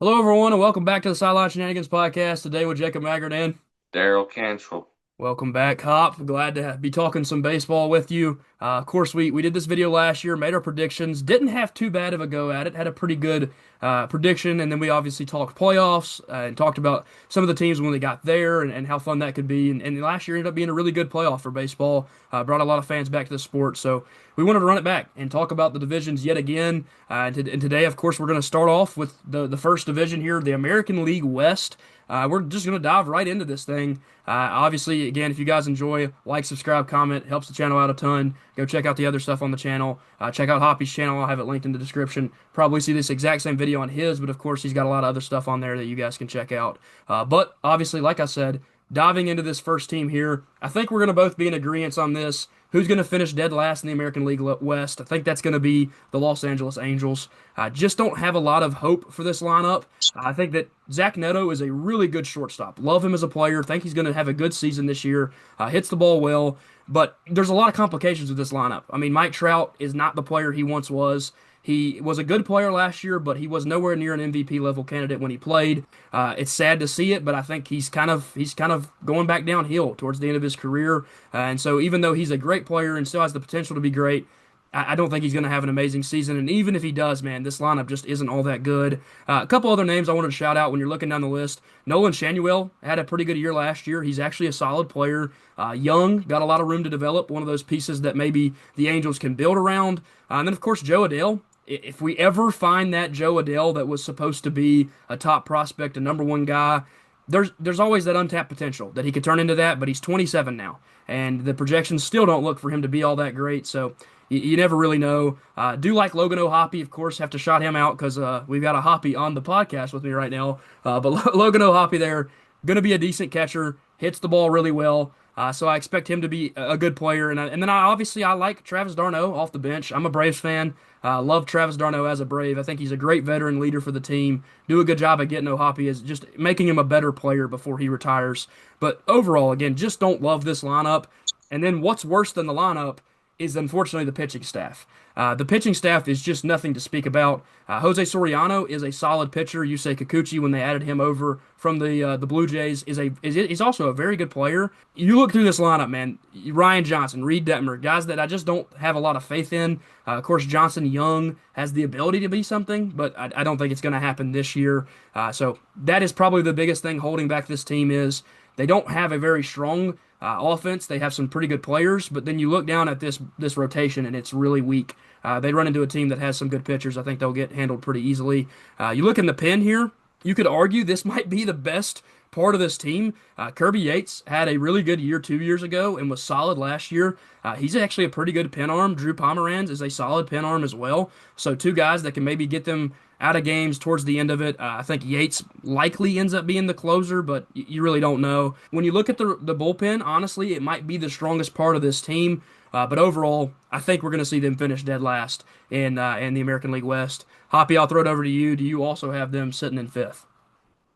Hello, everyone, and welcome back to the Sideline Shenanigans podcast. Today with Jacob Maggard. Daryl Cantrell. Welcome back, Hop. Glad to be talking some baseball with you. Of course, we did this video last year, made our predictions, didn't have too bad of a go at it, had a pretty good prediction, and then we obviously talked playoffs and talked about some of the teams when they got there and how fun that could be. And last year ended up being a really good playoff for baseball, brought a lot of fans back to the sport. So we wanted to run it back and talk about the divisions yet again. And today, of course, we're going to start off with the first division here, the American League West. We're just going to dive right into this thing. Obviously, again, if you guys enjoy, like, subscribe, comment, helps the channel out a ton. Go check out the other stuff on the channel. Check out Hoppy's channel. I'll have it linked in the description. Probably see this exact same video on his, but of course, he's got a lot of other stuff on there that you guys can check out. But obviously, like I said, diving into this first team here, I think we're going to both be in agreement on this. Who's going to finish dead last in the American League West? I think that's going to be the Los Angeles Angels. I just don't have a lot of hope for this lineup. I think that Zach Neto is a really good shortstop. Love him as a player. Think he's going to have a good season this year. Hits the ball well, but there's a lot of complications with this lineup. I mean, Mike Trout is not the player he once was. He was a good player last year, but he was nowhere near an MVP level candidate when he played. It's sad to see it, but I think he's kind of going back downhill towards the end of his career. And so even though he's a great player and still has the potential to be great, I don't think he's going to have an amazing season. And even if he does, man, this lineup just isn't all that good. A couple other names I wanted to shout out when you're looking down the list. Nolan Shanuel had a pretty good year last year. He's actually a solid player. Young, got a lot of room to develop. One of those pieces that maybe the Angels can build around. And then, of course, Joe Adele. If we ever find that Joe Adele that was supposed to be a top prospect, a number one guy, there's always that untapped potential that he could turn into that, but he's 27 now, and the projections still don't look for him to be all that great. So you never really know. Do like Logan O'Hoppe, of course, have to shout him out because we've got a Hoppy on the podcast with me right now. But Logan O'Hoppe there, going to be a decent catcher, hits the ball really well. So I expect him to be a good player, and then I like Travis d'Arnaud off the bench. I'm a Braves fan. Love Travis d'Arnaud as a Brave. I think he's a great veteran leader for the team. Do a good job of getting O'Hoppe as just making him a better player before he retires. But overall, again, just don't love this lineup. And then what's worse than the lineup is unfortunately the pitching staff. The pitching staff is just nothing to speak about. Jose Soriano is a solid pitcher. Yusei Kikuchi, when they added him over from the Blue Jays, he's also a very good player. You look through this lineup, man. Ryan Johnson, Reed Detmer, guys that I just don't have a lot of faith in. Of course, Johnson Young has the ability to be something, but I don't think it's going to happen this year. So that is probably the biggest thing holding back this team is they don't have a very strong offense. They have some pretty good players, but then you look down at this rotation and it's really weak. They run into a team that has some good pitchers. I think they'll get handled pretty easily. You look in the pen here, you could argue this might be the best part of this team. Kirby Yates had a really good year 2 years ago and was solid last year. He's actually a pretty good pin arm. Drew Pomeranz is a solid pin arm as well. So two guys that can maybe get them out of games towards the end of it. I think Yates likely ends up being the closer, but you really don't know. When you look at the bullpen, honestly, it might be the strongest part of this team. But overall, I think we're going to see them finish dead last in the American League West. Hoppy, I'll throw it over to you. Do you also have them sitting in fifth?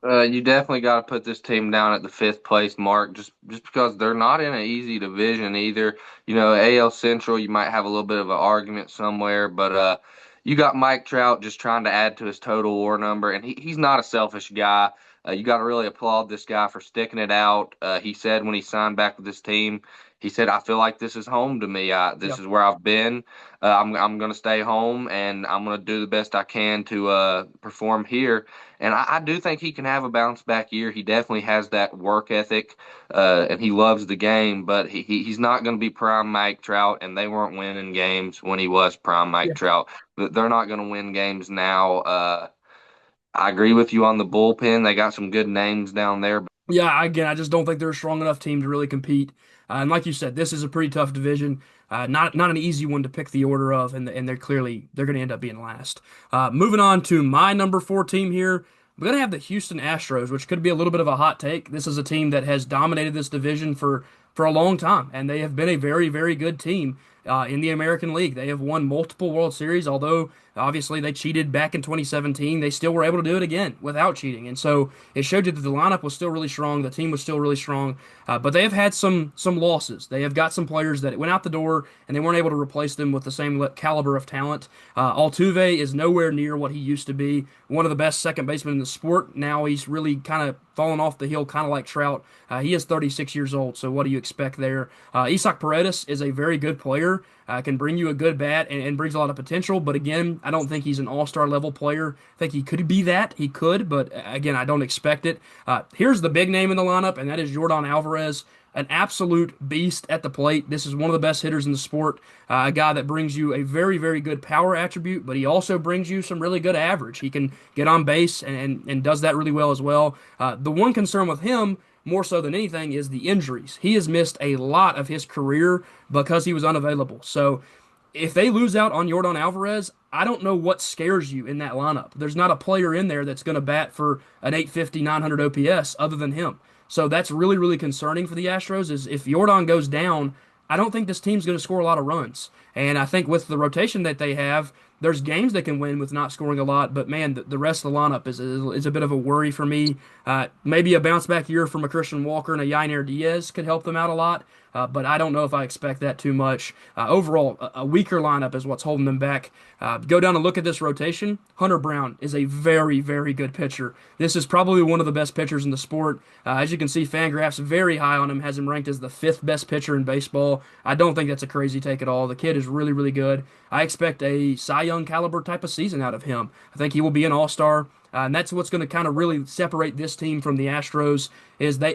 You definitely got to put this team down at the fifth place mark, just because they're not in an easy division either. AL Central, you might have a little bit of an argument somewhere, but you got Mike Trout just trying to add to his total WAR number, and he's not a selfish guy. You got to really applaud this guy for sticking it out. He said when he signed back with this team, he said, "I feel like this is home to me. This Yep. is where I've been. I'm going to stay home, and I'm going to do the best I can to perform here." And I do think he can have a bounce back year. He definitely has that work ethic, and he loves the game. But he's not going to be prime Mike Trout, and they weren't winning games when he was prime Mike Trout. But they're not going to win games now. I agree with you on the bullpen. They got some good names down there. Yeah, again, I just don't think they're a strong enough team to really compete. And like you said, this is a pretty tough division. Not an easy one to pick the order of, and they're going to end up being last. Moving on to my number four team here, we're going to have the Houston Astros, which could be a little bit of a hot take. This is a team that has dominated this division for a long time, and they have been a very, very good team in the American League. They have won multiple World Series, although Obviously, they cheated back in 2017. They still were able to do it again without cheating, and so it showed you that the lineup was still really strong. The team was still really strong, but they have had some losses. They have got some players that went out the door, and they weren't able to replace them with the same caliber of talent. Altuve is nowhere near what he used to be. One of the best second basemen in the sport. Now he's really kind of fallen off the hill, kind of like Trout. He is 36 years old, so what do you expect there? Isak Paredes is a very good player, can bring you a good bat and brings a lot of potential. But again, I don't think he's an all-star level player. I think he could be that. He could, but again, I don't expect it. Here's the big name in the lineup, and that is Yordan Alvarez, an absolute beast at the plate. This is one of the best hitters in the sport. A guy that brings you a very, very good power attribute, but he also brings you some really good average. He can get on base and does that really well as well. The one concern with him, more so than anything, is the injuries. He has missed a lot of his career because he was unavailable. So if they lose out on Yordan Alvarez, I don't know what scares you in that lineup. There's not a player in there that's going to bat for an 850, 900 OPS other than him. So that's really, really concerning for the Astros is if Yordan goes down, I don't think this team's going to score a lot of runs. And I think with the rotation that they have, there's games they can win with not scoring a lot. But man, the rest of the lineup is a bit of a worry for me. Maybe a bounce back year from a Christian Walker and a Yainer Diaz could help them out a lot. But I don't know if I expect that too much. Overall, a weaker lineup is what's holding them back. Go down and look at this rotation. Hunter Brown is a very, very good pitcher. This is probably one of the best pitchers in the sport. As you can see, Fangraphs very high on him, has him ranked as the fifth best pitcher in baseball. I don't think that's a crazy take at all. The kid is really, really good. I expect a Cy Young caliber type of season out of him. I think he will be an all-star. And that's what's going to kind of really separate this team from the Astros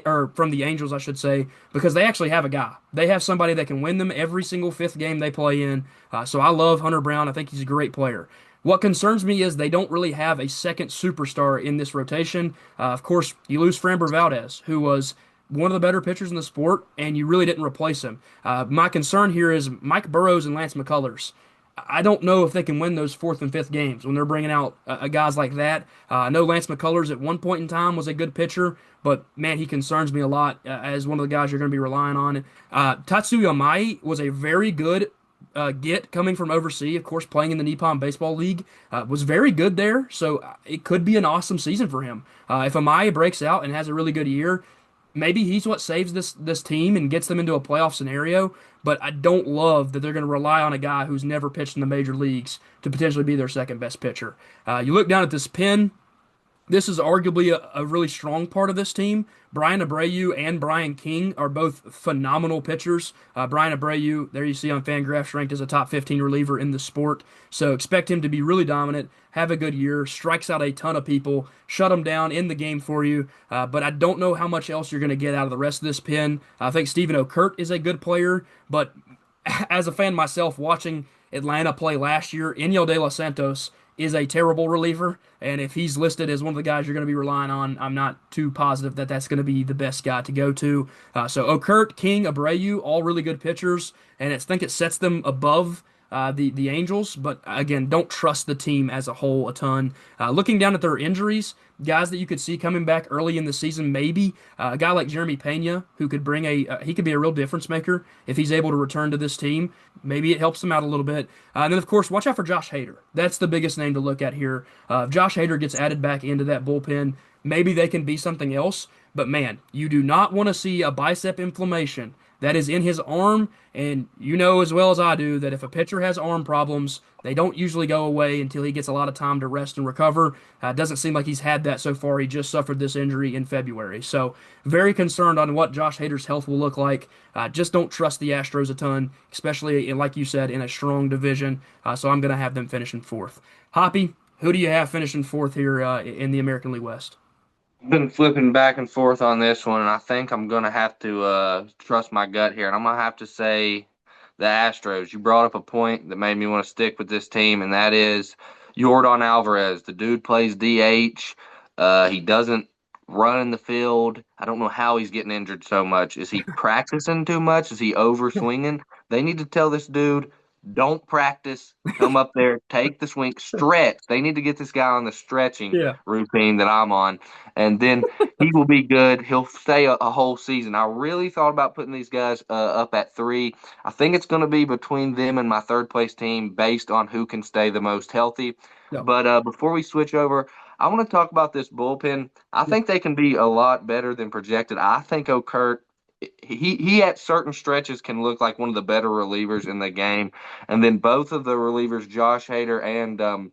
or from the Angels, I should say, because they actually have a guy. They have somebody that can win them every single fifth game they play in. So I love Hunter Brown. I think he's a great player. What concerns me is they don't really have a second superstar in this rotation. Of course, you lose Framber Valdez, who was one of the better pitchers in the sport, and you really didn't replace him. My concern here is Mike Burrows and Lance McCullers. I don't know if they can win those fourth and fifth games when they're bringing out guys like that. I know Lance McCullers at one point in time was a good pitcher, but man, he concerns me a lot as one of the guys you're going to be relying on. Tatsuya Mai was a very good get coming from overseas, of course, playing in the Nippon Baseball League, was very good there. So it could be an awesome season for him. If Amaya breaks out and has a really good year, maybe he's what saves this team and gets them into a playoff scenario. But I don't love that they're going to rely on a guy who's never pitched in the major leagues to potentially be their second best pitcher. You look down at this pen. This is arguably a really strong part of this team. Brian Abreu and Brian King are both phenomenal pitchers. Brian Abreu, there you see on Fangraphs, ranked as a top 15 reliever in the sport. So expect him to be really dominant, have a good year, strikes out a ton of people, shut them down in the game for you. But I don't know how much else you're going to get out of the rest of this pen. I think Stephen Okert is a good player, but as a fan myself, watching Atlanta play last year, Inyel De Los Santos is a terrible reliever, and if he's listed as one of the guys you're going to be relying on, I'm not too positive that that's going to be the best guy to go to. So Okert, King, Abreu, all really good pitchers, and I think it sets them above the Angels, but again, don't trust the team as a whole a ton. Looking down at their injuries, guys that you could see coming back early in the season, maybe a guy like Jeremy Pena, who could bring he could be a real difference maker if he's able to return to this team. Maybe it helps them out a little bit. And then, of course, watch out for Josh Hader. That's the biggest name to look at here. If Josh Hader gets added back into that bullpen, maybe they can be something else. But man, you do not want to see a bicep inflammation that is in his arm. And you know as well as I do that if a pitcher has arm problems, they don't usually go away until he gets a lot of time to rest and recover. It doesn't seem like he's had that so far. He just suffered this injury in February. So very concerned on what Josh Hader's health will look like. Just don't trust the Astros a ton, especially, like you said, in a strong division. So I'm going to have them finishing fourth. Hoppy, who do you have finishing fourth here in the American League West? Been flipping back and forth on this one, and I think I'm going to have to trust my gut here, and I'm going to have to say the Astros. You brought up a point that made me want to stick with this team, and that is Yordan Alvarez. The dude plays DH. He doesn't run in the field. I don't know how he's getting injured so much. Is he practicing too much? Is he over swinging? They need to tell this dude Don't practice. Come up there, take the swing, stretch. They need to get this guy on the stretching Yeah. routine that I'm on, and then he will be good. He'll stay a whole season. I really thought about putting these guys up at three. I think it's going to be between them and my third place team based on who can stay the most healthy. Yeah. But before we switch over, I want to talk about this bullpen. I Yeah. think they can be a lot better than projected. I think Okurt, he at certain stretches can look like one of the better relievers in the game. And then both of the relievers, Josh Hader and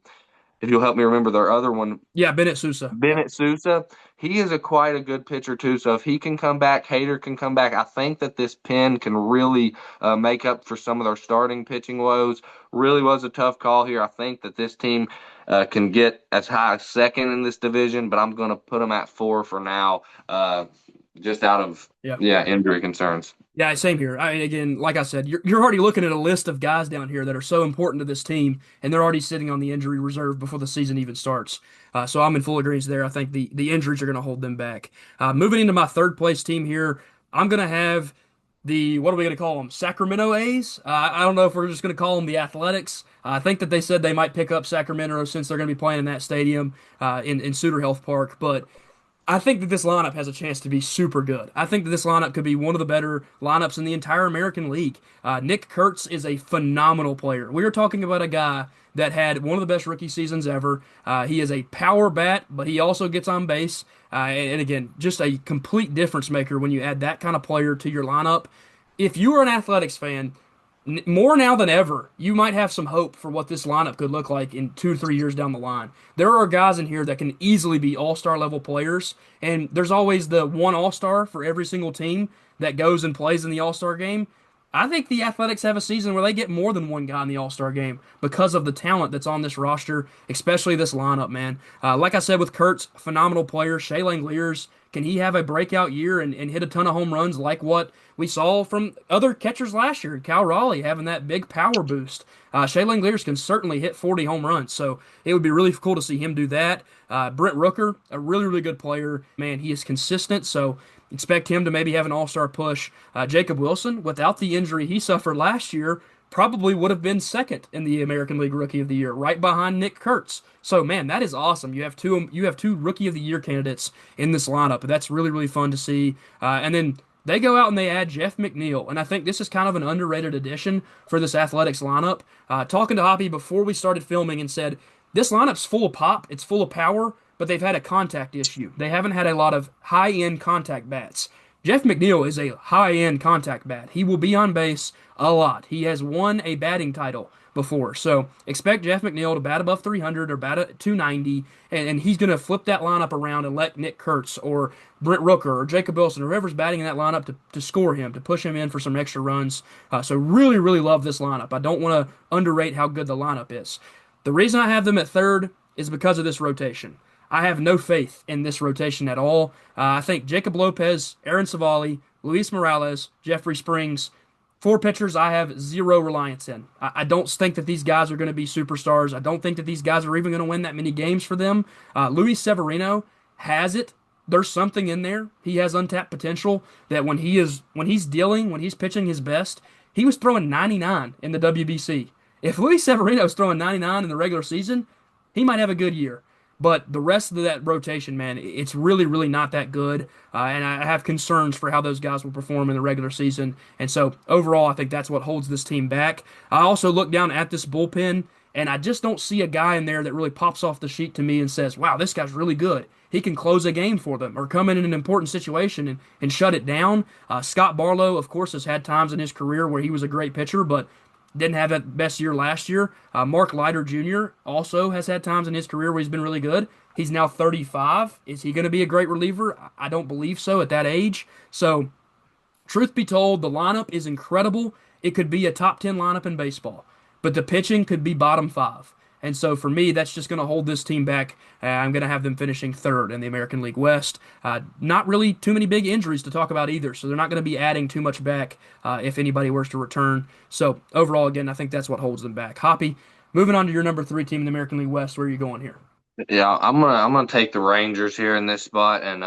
if you'll help me remember their other one, Yeah. Bennett Sousa. Yeah. Bennett Sousa, he is a quite a good pitcher too. So if he can come back, Hader can come back. I think that this pen can really make up for some of their starting pitching woes. Really was a tough call here. I think that this team can get as high as second in this division, but I'm going to put them at four for now, just out of Yeah. injury concerns. Yeah, same here. I mean, again, like I said, you're already looking at a list of guys down here that are so important to this team, and they're already sitting on the injury reserve before the season even starts. So I'm in full agreement there. I think the injuries are going to hold them back. Moving into my third place team here, I'm going to have the what are we going to call them? Sacramento A's. I don't know if we're just going to call them the Athletics. I think that they said they might pick up Sacramento since they're going to be playing in that stadium in Suter Health Park, but. I think that this lineup has a chance to be super good. I think that this lineup could be one of the better lineups in the entire American League. Nick Kurtz is a phenomenal player. We are talking about a guy that had one of the best rookie seasons ever. He is a power bat, but he also gets on base. And again, just a complete difference maker when you add that kind of player to your lineup. If you are an Athletics fan, more now than ever, you might have some hope for what this lineup could look like in 2 or 3 years down the line. There are guys in here that can easily be all-star level players, and there's always the one all-star for every single team that goes and plays in the all-star game. I think the Athletics have a season where they get more than one guy in the all-star game because of the talent that's on this roster, especially this lineup, man. Like I said with Kurtz, phenomenal player. Shea Langeliers, can he have a breakout year and hit a ton of home runs like what we saw from other catchers last year? Cal Raleigh having that big power boost. Shea Langeliers can certainly hit 40 home runs, so it would be really cool to see him do that. Brent Rooker, a really, really good player. Man, he is consistent, so expect him to maybe have an all-star push. Jacob Wilson, without the injury he suffered last year, probably would have been second in the American League Rookie of the Year, right behind Nick Kurtz. So man, that is awesome. You have two Rookie of the Year candidates in this lineup. That's really really fun to see. And then they go out and they add Jeff McNeil, and I think this is kind of an underrated addition for this Athletics lineup. Talking to Hoppy before we started filming and said this lineup's full of pop, it's full of power, but they've had a contact issue. They haven't had a lot of high-end contact bats. Jeff McNeil is a high-end contact bat. He will be on base a lot. He has won a batting title before. So expect Jeff McNeil to bat above 300 or bat at 290, and he's going to flip that lineup around and let Nick Kurtz or Brent Rooker or Jacob Wilson or whoever's batting in that lineup to score him, to push him in for some extra runs. So really, really love this lineup. I don't want to underrate how good the lineup is. The reason I have them at third is because of this rotation. I have no faith in this rotation at all. I think Jacob Lopez, Aaron Savali, Luis Morales, Jeffrey Springs, four pitchers I have zero reliance in. I don't think that these guys are going to be superstars. I don't think that these guys are even going to win that many games for them. Luis Severino has it. There's something in there. He has untapped potential that when he's pitching his best, he was throwing 99 in the WBC. If Luis Severino is throwing 99 in the regular season, he might have a good year. But the rest of that rotation, man, it's really, really not that good. And I have concerns for how those guys will perform in the regular season. And so overall, I think that's what holds this team back. I also look down at this bullpen, and I just don't see a guy in there that really pops off the sheet to me and says, wow, this guy's really good. He can close a game for them or come in an important situation and shut it down. Scott Barlow, of course, has had times in his career where he was a great pitcher, but didn't have that best year last year. Mark Leiter Jr. also has had times in his career where he's been really good. He's now 35. Is he going to be a great reliever? I don't believe so at that age. So, truth be told, the lineup is incredible. It could be a top 10 lineup in baseball, but the pitching could be bottom five. And so for me, that's just going to hold this team back. I'm going to have them finishing third in the American League West. Not really too many big injuries to talk about either, so they're not going to be adding too much back if anybody were to return. So overall, again, I think that's what holds them back. Hoppy, moving on to your number three team in the American League West, where are you going here? Yeah, I'm gonna take the Rangers here in this spot, and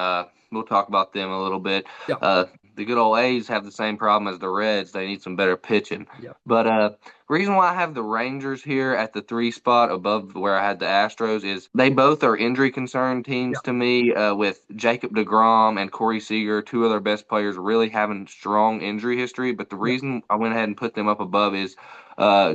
we'll talk about them a little bit. Yeah, Uh, the the good old A's have the same problem as the Reds. They need some better pitching. Yep. But reason why I have the Rangers here at the 3 spot above where I had the Astros is they both are injury concerned teams Yep. to me. With Jacob DeGrom and Corey Seager, two of their best players, really having strong injury history. But the Yep. reason I went ahead and put them up above is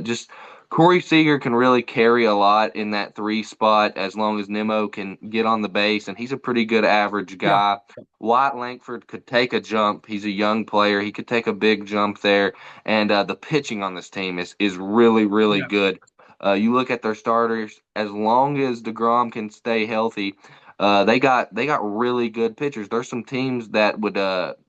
just Corey Seager can really carry a lot in that 3 spot as long as Nimmo can get on the base, and he's a pretty good average Yeah. guy. Wyatt Langford could take a jump. He's a young player. He could take a big jump there. And the pitching on this team is really, really Yeah. good. You look at their starters, as long as DeGrom can stay healthy, they got really good pitchers. There's some teams that would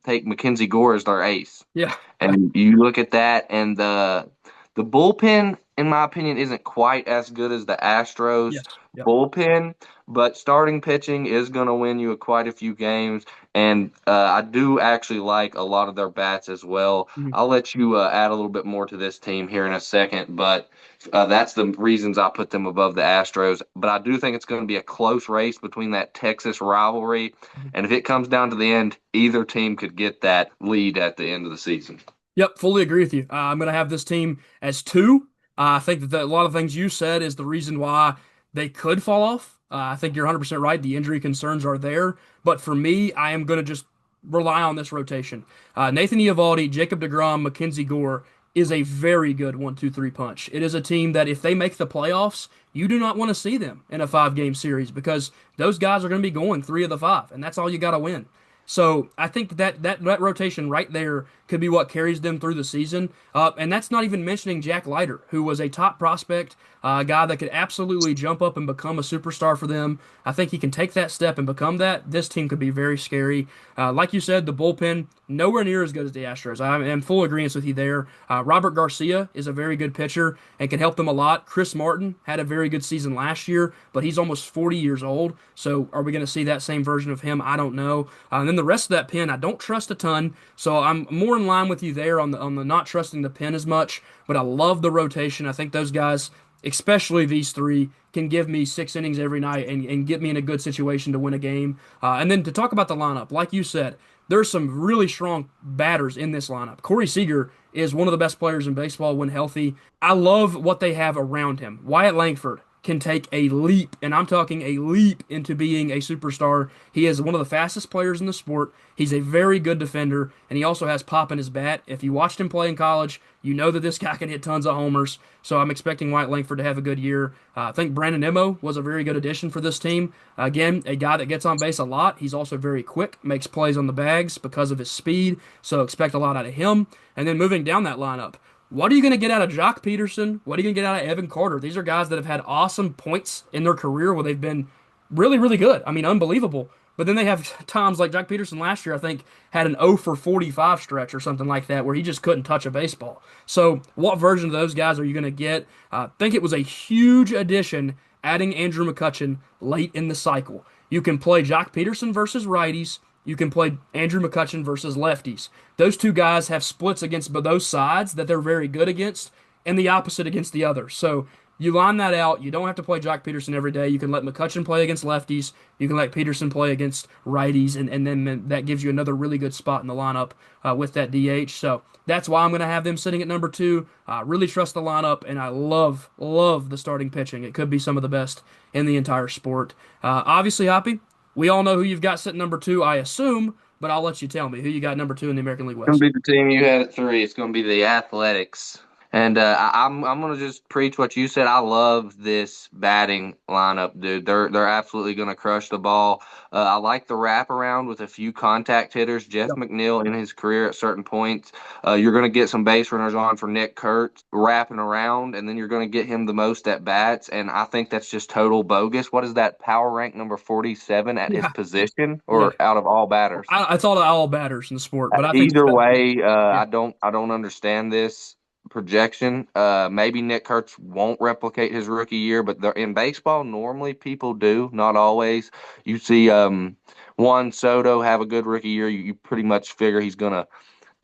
take Mackenzie Gore as their ace. Yeah. Yeah. And you look at that, and the bullpen, in my opinion, isn't quite as good as the Astros Yes. Yep. bullpen, but starting pitching is going to win you quite a few games. And I do actually like a lot of their bats as well. Mhm. I'll let you add a little bit more to this team here in a second, but that's the reasons I put them above the Astros. But I do think it's going to be a close race between that Texas rivalry. And if it comes down to the end, either team could get that lead at the end of the season. Yep, fully agree with you. I'm going to have this team as two. I think that a lot of things you said is the reason why they could fall off. I think you're 100% right. The injury concerns are there. But for me, I am going to just rely on this rotation. Nathan Eovaldi, Jacob DeGrom, Mackenzie Gore is a very good 1-2-3 punch. It is a team that if they make the playoffs, you do not want to see them in a 5-game series because those guys are going to be going 3 of the 5, and that's all you got to win. So I think that rotation right there could be what carries them through the season. And that's not even mentioning Jack Leiter, who was a top prospect, a guy that could absolutely jump up and become a superstar for them. I think he can take that step and become that. This team could be very scary. Like you said, the bullpen nowhere near as good as the Astros. I am full agreement with you there. Robert Garcia is a very good pitcher and can help them a lot. Chris Martin had a very good season last year, but he's almost 40 years old. So are we going to see that same version of him? I don't know. And then the rest of that pen, I don't trust a ton. So I'm more in line with you there on the not trusting the pen as much. But I love the rotation. I think those guys, especially these three, can give me 6 innings every night and get me in a good situation to win a game. And then to talk about the lineup, like you said, there's some really strong batters in this lineup. Corey Seager is one of the best players in baseball when healthy. I love what they have around him. Wyatt Langford can take a leap, and I'm talking a leap into being a superstar. He is one of the fastest players in the sport. He's a very good defender, and he also has pop in his bat. If you watched him play in college, you know that this guy can hit tons of homers. So I'm expecting Wyatt Langford to have a good year. I think Brandon Nimmo was a very good addition for this team. Again, a guy that gets on base a lot. He's also very quick, makes plays on the bags because of his speed. So expect a lot out of him. And then moving down that lineup, what are you going to get out of Jock Peterson? What are you going to get out of Evan Carter? These are guys that have had awesome points in their career where they've been really, really good. I mean, unbelievable. But then they have times like Jock Peterson last year, I think, had an 0 for 45 stretch or something like that where he just couldn't touch a baseball. So, what version of those guys are you going to get? I think it was a huge addition adding Andrew McCutchen late in the cycle. You can play Jock Peterson versus righties. You can play Andrew McCutchen versus lefties. Those two guys have splits against those sides that they're very good against, and the opposite against the other. So you line that out. You don't have to play Jock Peterson every day. You can let McCutchen play against lefties. You can let Peterson play against righties, and then that gives you another really good spot in the lineup with that DH. So that's why I'm going to have them sitting at number two. I really trust the lineup, and I love, love the starting pitching. It could be some of the best in the entire sport. Obviously, Hoppy, we all know who you've got sitting number two, I assume, but I'll let you tell me who you got number two in the American League Going to West. be the team you had at 3. It's going to be the Athletics. And I'm going to just preach what you said. I love this batting lineup, dude. They're absolutely going to crush the ball. I like the wraparound with a few contact hitters. Jeff Yep. McNeil in his career at certain points. You're going to get some base runners on for Nick Kurtz wrapping around, and then you're going to get him the most at bats. And I think that's just total bogus. What is that power rank number 47 at his Yeah. position Yeah. or out of all batters? I thought of all batters in the sport, but I think it's Either better. way, Yeah. I don't understand this projection. Maybe Nick Kurtz won't replicate his rookie year, but in baseball, normally people do, not always. You see Juan Soto have a good rookie year, you pretty much figure he's gonna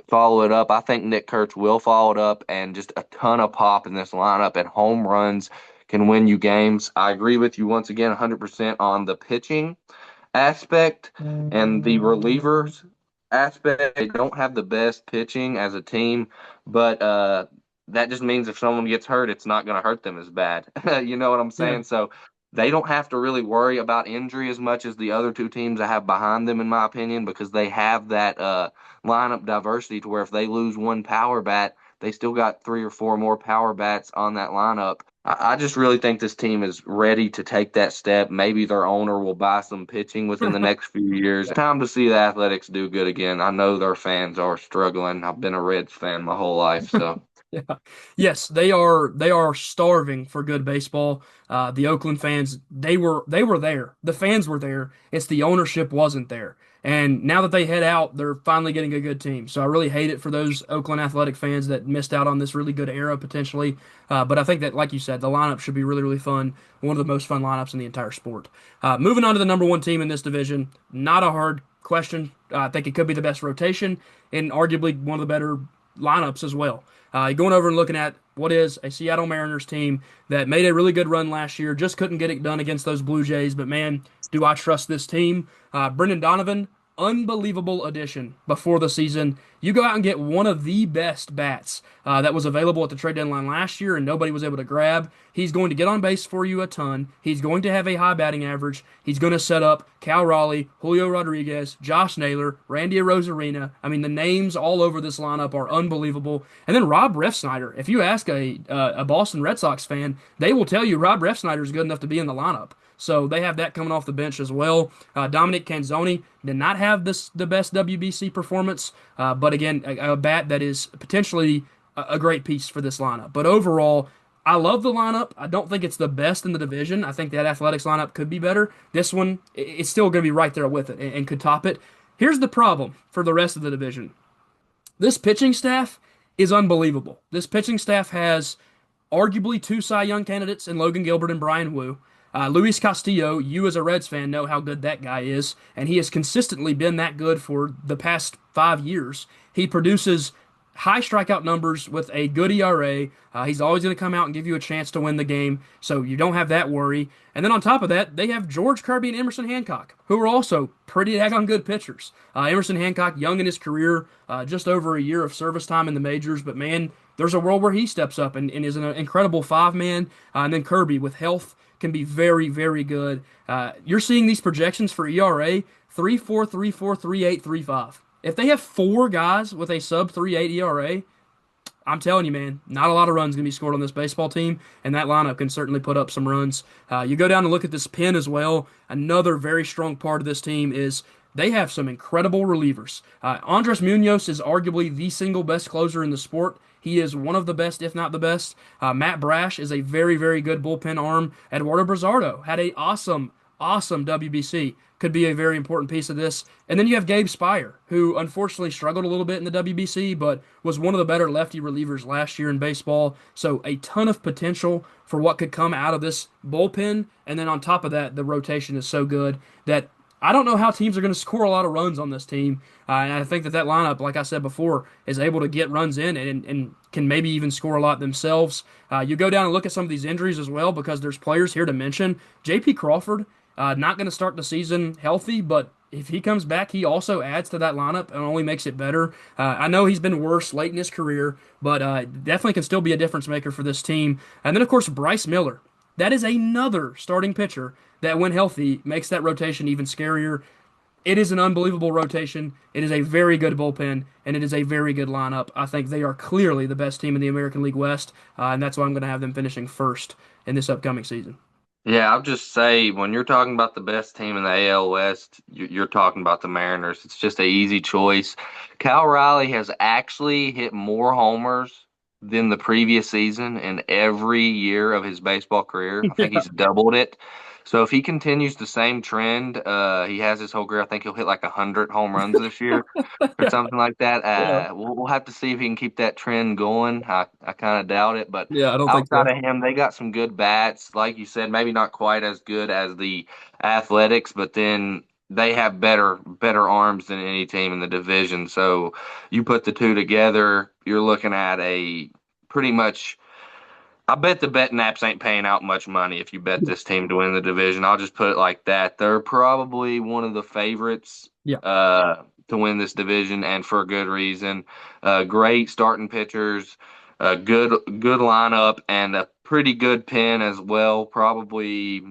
follow it up. I think Nick Kurtz will follow it up, and just a ton of pop in this lineup and home runs can win you games. I agree with you once again, 100% on the pitching aspect and the relievers. aspect, they don't have the best pitching as a team, but that just means if someone gets hurt, it's not going to hurt them as bad. You know what I'm Yeah. saying? So they don't have to really worry about injury as much as the other two teams I have behind them, in my opinion, because they have that lineup diversity to where if they lose one power bat, they still got three or four more power bats on that lineup. I just really think this team is ready to take that step. Maybe their owner will buy some pitching within the next few years. Time to see the Athletics do good again. I know their fans are struggling. I've been a Reds fan my whole life, so. Yeah. Yes, they are starving for good baseball. The Oakland fans, they were there. The fans were there. It's the ownership wasn't there. And now that they head out, they're finally getting a good team. So I really hate it for those Oakland Athletic fans that missed out on this really good era potentially. But I think that, like you said, the lineup should be really, really fun. One of the most fun lineups in the entire sport. Moving on to the number one team in this division, not a hard question. I think it could be the best rotation and arguably one of the better lineups as well. Going over and looking at what is a Seattle Mariners team that made a really good run last year, just couldn't get it done against those Blue Jays. But man, do I trust this team? Brendan Donovan, unbelievable addition before the season. You go out and get one of the best bats that was available at the trade deadline last year, and nobody was able to grab. He's going to get on base for you a ton. He's going to have a high batting average. He's going to set up Cal Raleigh, Julio Rodriguez, Josh Naylor, Randy Arozarena. I mean, the names all over this lineup are unbelievable. And then Rob Refsnyder. If you ask a Boston Red Sox fan, they will tell you Rob Refsnyder is good enough to be in the lineup. So they have that coming off the bench as well. Dominic Canzoni did not have the best WBC performance, but again, a bat that is potentially a great piece for this lineup. But overall, I love the lineup. I don't think it's the best in the division. I think that Athletics lineup could be better. This one, it's still going to be right there with it and could top it. Here's the problem for the rest of the division. This pitching staff is unbelievable. This pitching staff has arguably two Cy Young candidates in Logan Gilbert and Brian Wu. Luis Castillo, you as a Reds fan know how good that guy is, and he has consistently been that good for the past 5 years. He produces high strikeout numbers with a good ERA. He's always going to come out and give you a chance to win the game, so you don't have that worry. And then on top of that, they have George Kirby and Emerson Hancock, who are also pretty daggone good pitchers. Emerson Hancock, young in his career, just over a year of service time in the majors, but man, there's a world where he steps up and is an incredible five-man. And then Kirby, with health, can be very, very good. You're seeing these projections for ERA 3.4, 3.4, 3.8, 3.5. If they have four guys with a sub 3.8 ERA, I'm telling you, man, not a lot of runs going to be scored on this baseball team, and that lineup can certainly put up some runs. You go down and look at this pen as well. Another very strong part of this team is they have some incredible relievers. Andres Munoz is arguably the single best closer in the sport. He is one of the best, if not the best. Matt Brash is a very, very good bullpen arm. Eduardo Brazardo had a awesome WBC. Could be a very important piece of this. And then you have Gabe Spire, who unfortunately struggled a little bit in the WBC, but was one of the better lefty relievers last year in baseball. So a ton of potential for what could come out of this bullpen. And then on top of that, the rotation is so good that I don't know how teams are going to score a lot of runs on this team. And I think that lineup, like I said before, is able to get runs in and can maybe even score a lot themselves. You go down and look at some of these injuries as well because there's players here to mention. J.P. Crawford, not going to start the season healthy, but if he comes back, he also adds to that lineup and only makes it better. I know he's been worse late in his career, but definitely can still be a difference maker for this team. And then, of course, Bryce Miller. That is another starting pitcher that, when healthy, makes that rotation even scarier. It is an unbelievable rotation. It is a very good bullpen, and it is a very good lineup. I think they are clearly the best team in the American League West, and that's why I'm going to have them finishing first in this upcoming season. Yeah, I'll just say when you're talking about the best team in the AL West, you're talking about the Mariners. It's just an easy choice. Cal Riley has actually hit more homers than the previous season in every year of his baseball career. I think Yeah, he's doubled it. So if he continues the same trend, he has his whole career. I think he'll hit like 100 home runs this year or yeah, something like that. yeah, We'll have to see if he can keep that trend going. I kind of doubt it, but yeah. I don't think outside so. of him, they got some good bats. Like you said, maybe not quite as good as the Athletics, but then they have better arms than any team in the division. So you put the two together, you're looking at a pretty much. I bet the betting apps ain't paying out much money if you bet this team to win the division. I'll just put it like that. They're probably one of the favorites. Yeah, to win this division, and for a good reason. Great starting pitchers, good lineup, and a pretty good pen as well. Probably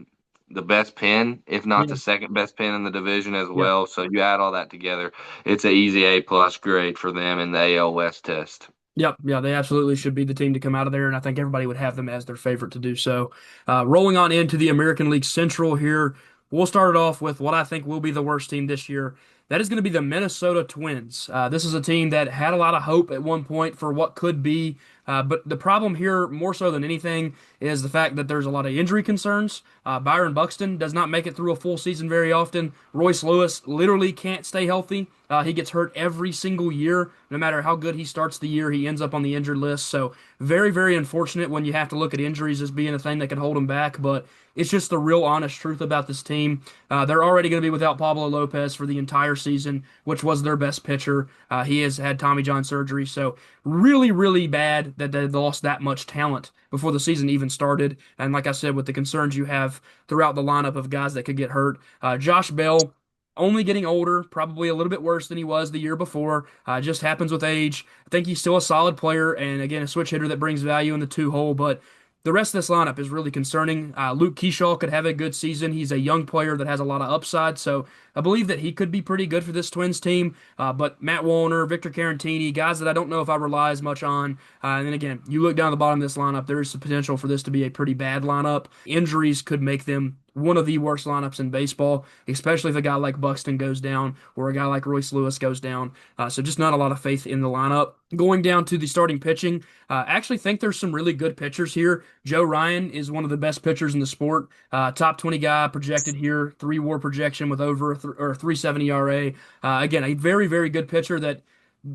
the best pen, if not Yeah. the second best pen in the division as Yeah. well. So you add all that together, it's an easy A+ grade for them in the AL West test. Yep, yeah, they absolutely should be the team to come out of there, and I think everybody would have them as their favorite to do so. Rolling on into the American League Central here, we'll start it off with what I think will be the worst team this year. That is going to be the Minnesota Twins. This is a team that had a lot of hope at one point for what could be, but the problem here, more so than anything, is the fact that there's a lot of injury concerns. Byron Buxton does not make it through a full season very often. Royce Lewis literally can't stay healthy. He gets hurt every single year. No matter how good he starts the year, he ends up on the injured list. So very, very unfortunate when you have to look at injuries as being a thing that can hold him back. But it's just the real honest truth about this team. They're already going to be without Pablo Lopez for the entire season, which was their best pitcher. He has had Tommy John surgery. So really, really bad that they lost that much talent before the season even started. And like I said, with the concerns you have throughout the lineup of guys that could get hurt, Josh Bell only getting older, probably a little bit worse than he was the year before. Just happens with age. I think he's still a solid player, and again, a switch hitter that brings value in the two hole. But the rest of this lineup is really concerning. Luke Keyshaw could have a good season. He's a young player that has a lot of upside, so I believe that he could be pretty good for this Twins team. But Matt Wallner, Victor Carantini, guys that I don't know if I rely as much on. And then again, you look down the bottom of this lineup, there is the potential for this to be a pretty bad lineup. Injuries could make them one of the worst lineups in baseball, especially if a guy like Buxton goes down or a guy like Royce Lewis goes down. So just not a lot of faith in the lineup. Going down to the starting pitching, I actually think there's some really good pitchers here. Joe Ryan is one of the best pitchers in the sport. Top 20 guy projected here, 3 WAR projection with over or 370 ERA. Again, a very, very good pitcher that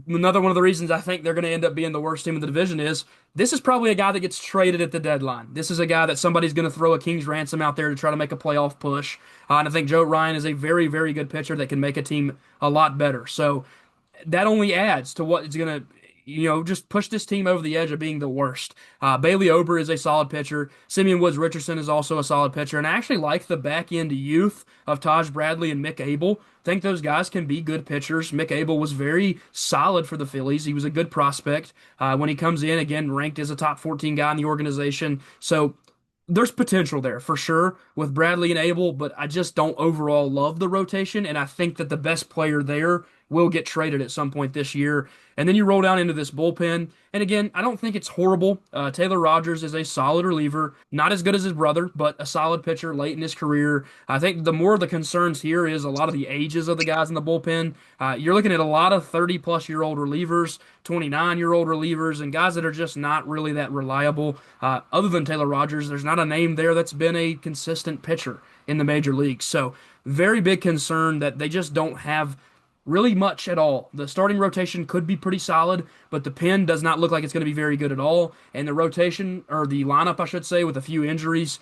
another one of the reasons I think they're going to end up being the worst team in the division is this is probably a guy that gets traded at the deadline. This is a guy that somebody's going to throw a king's ransom out there to try to make a playoff push. And I think Joe Ryan is a very, very good pitcher that can make a team a lot better. So that only adds to what is going to, just push this team over the edge of being the worst. Bailey Ober is a solid pitcher. Simeon Woods Richardson is also a solid pitcher. And I actually like the back end youth of Taj Bradley and Mick Abel. I think those guys can be good pitchers. Mick Abel was very solid for the Phillies. He was a good prospect. When he comes in, again, ranked as a top 14 guy in the organization. So there's potential there for sure with Bradley and Abel, but I just don't overall love the rotation, and I think that the best player there will get traded at some point this year. And then you roll down into this bullpen, and again, I don't think it's horrible. Taylor Rogers is a solid reliever, not as good as his brother, but a solid pitcher late in his career. I think the more the concerns here is a lot of the ages of the guys in the bullpen. You're looking at a lot of 30-plus-year-old relievers, 29-year-old relievers, and guys that are just not really that reliable. Other than Taylor Rogers, there's not a name there that's been a consistent pitcher in the major leagues. So, very big concern that they just don't have really much at all. The starting rotation could be pretty solid, but the pen does not look like it's going to be very good at all. And the rotation, or the lineup, I should say, with a few injuries,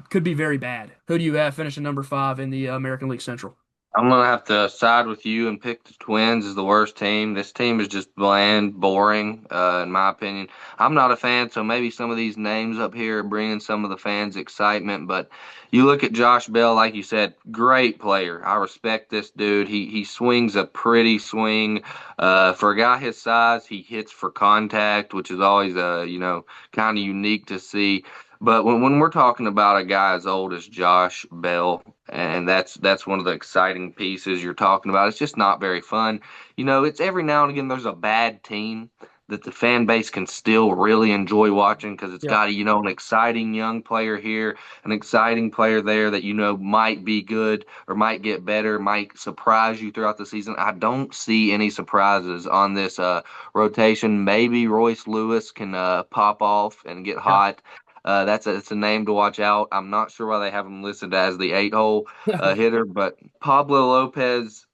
could be very bad. Who do you have finishing number 5 in the American League Central? I'm gonna have to side with you and pick the Twins as the worst team. This team is just bland, boring, in my opinion. I'm not a fan, so maybe some of these names up here are bringing some of the fans excitement. But you look at Josh Bell, like you said, great player. I respect this dude. He swings a pretty swing. For a guy his size, he hits for contact, which is always kind of unique to see. But when we're talking about a guy as old as Josh Bell, and that's one of the exciting pieces you're talking about, it's just not very fun. It's every now and again there's a bad team that the fan base can still really enjoy watching because it's Yeah, got an exciting young player here, an exciting player there that might be good or might get better, might surprise you throughout the season. I don't see any surprises on this rotation. Maybe Royce Lewis can pop off and get yeah, hot. It's a name to watch out. I'm not sure why they have him listed as the 8 hole hitter, but Pablo Lopez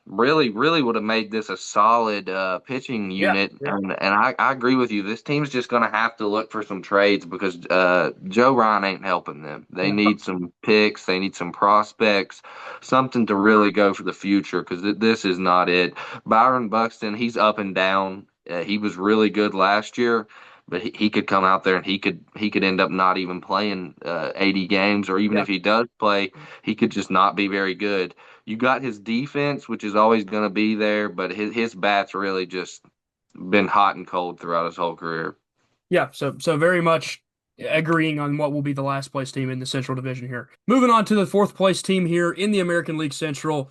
really, really would have made this a solid pitching yeah, unit. yeah, And I agree with you. This team's just going to have to look for some trades because Joe Ryan ain't helping them. They yeah, need some picks, they need some prospects, something to really go for the future because this is not it. Byron Buxton, he's up and down. He was really good last year, but he could come out there and he could end up not even playing 80 games, or even yeah, if he does play, he could just not be very good. You got his defense, which is always going to be there, but his bat's really just been hot and cold throughout his whole career. Yeah, so very much agreeing on what will be the last place team in the Central Division here. Moving on to the fourth place team here in the American League Central.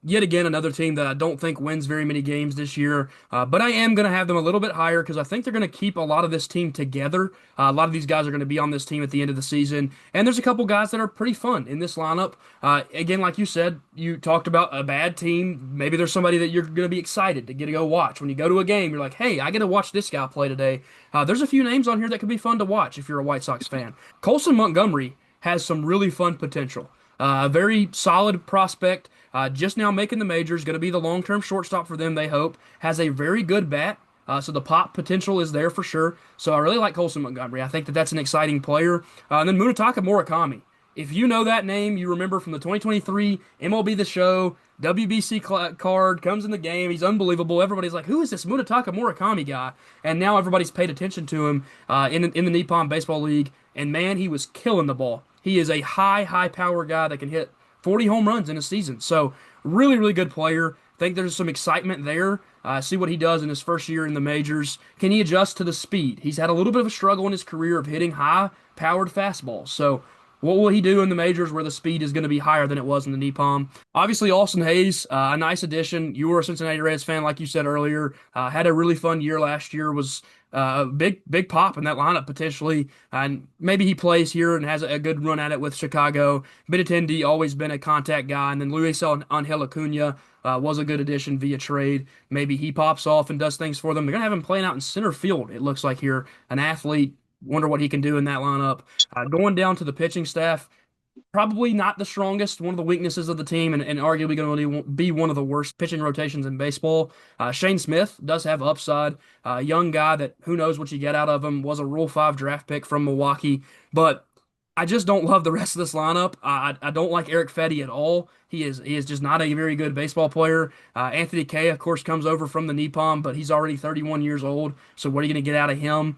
Yet again, another team that I don't think wins very many games this year, but I am going to have them a little bit higher because I think they're going to keep a lot of this team together. A lot of these guys are going to be on this team at the end of the season, and there's a couple guys that are pretty fun in this lineup. Again, like you said, you talked about a bad team. Maybe there's somebody that you're going to be excited to get to go watch. When you go to a game, you're like, hey, I get to watch this guy play today. There's a few names on here that could be fun to watch if you're a White Sox fan. Colson Montgomery has some really fun potential. A very solid prospect, just now making the majors, going to be the long-term shortstop for them, they hope. Has a very good bat, so the pop potential is there for sure. So I really like Colson Montgomery. I think that that's an exciting player. And then Munetaka Murakami. If you know that name, you remember from the 2023 MLB The Show, WBC card, comes in the game. He's unbelievable. Everybody's like, who is this Munetaka Murakami guy? And now everybody's paid attention to him in the Nippon Baseball League. And man, he was killing the ball. He is a high power guy that can hit 40 home runs in a season. So really good player. Think there's some excitement there. See what he does in his first year in the majors. Can he adjust to the speed? He's had a little bit of a struggle in his career of hitting high-powered fastballs. So what will he do in the majors where the speed is going to be higher than it was in the Nippon? Obviously, Austin Hayes, a nice addition. You were a Cincinnati Reds fan, like you said earlier. Had a really fun year last year. Was a big pop in that lineup potentially, and maybe he plays here and has a good run at it with Chicago. Benintendi always been a contact guy, and then Luis Angel Acuna was a good addition via trade. Maybe he pops off and does things for them. They're gonna have him playing out in center field. It looks like here, an athlete. Wonder what he can do in that lineup. Going down to the pitching staff, probably not the strongest, one of the weaknesses of the team, and arguably going to be one of the worst pitching rotations in baseball. Shane Smith does have upside. Young guy that who knows what you get out of him. Was a Rule 5 draft pick from Milwaukee, but I just don't love the rest of this lineup. I don't like Eric Fetty at all. He is just not a very good baseball player. Anthony Kay, of course, comes over from the Nippon, but he's already 31 years old. So what are you going to get out of him?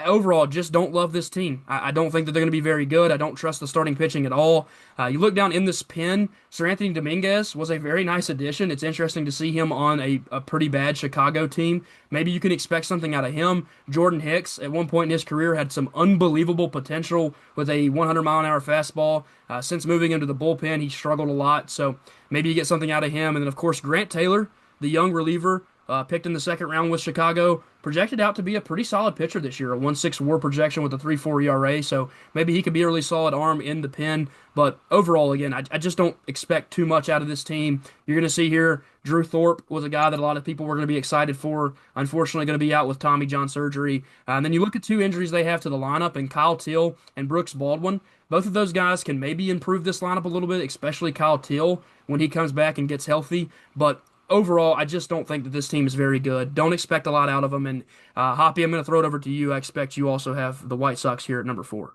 Overall, just don't love this team. I don't think that they're going to be very good. I don't trust the starting pitching at all. You look down in this pen, Sir Anthony Dominguez was a very nice addition. It's interesting to see him on a pretty bad Chicago team. Maybe you can expect something out of him. Jordan Hicks, at one point in his career, had some unbelievable potential with a 100-mile-an-hour fastball. Since moving into the bullpen, he struggled a lot. So maybe you get something out of him. And then, of course, Grant Taylor, the young reliever, picked in the second round with Chicago, projected out to be a pretty solid pitcher this year, a 1.6 WAR projection with a 3.4 ERA. So maybe he could be a really solid arm in the pen. But overall, again, I just don't expect too much out of this team. You're going to see here, Drew Thorpe was a guy that a lot of people were going to be excited for. Unfortunately, going to be out with Tommy John surgery. And then you look at two injuries they have to the lineup, and Kyle Till and Brooks Baldwin. Both of those guys can maybe improve this lineup a little bit, especially Kyle Till when he comes back and gets healthy. But overall, I just don't think that this team is very good. Don't expect a lot out of them. And Hoppy, I'm going to throw it over to you. I expect you also have the White Sox here at number 4.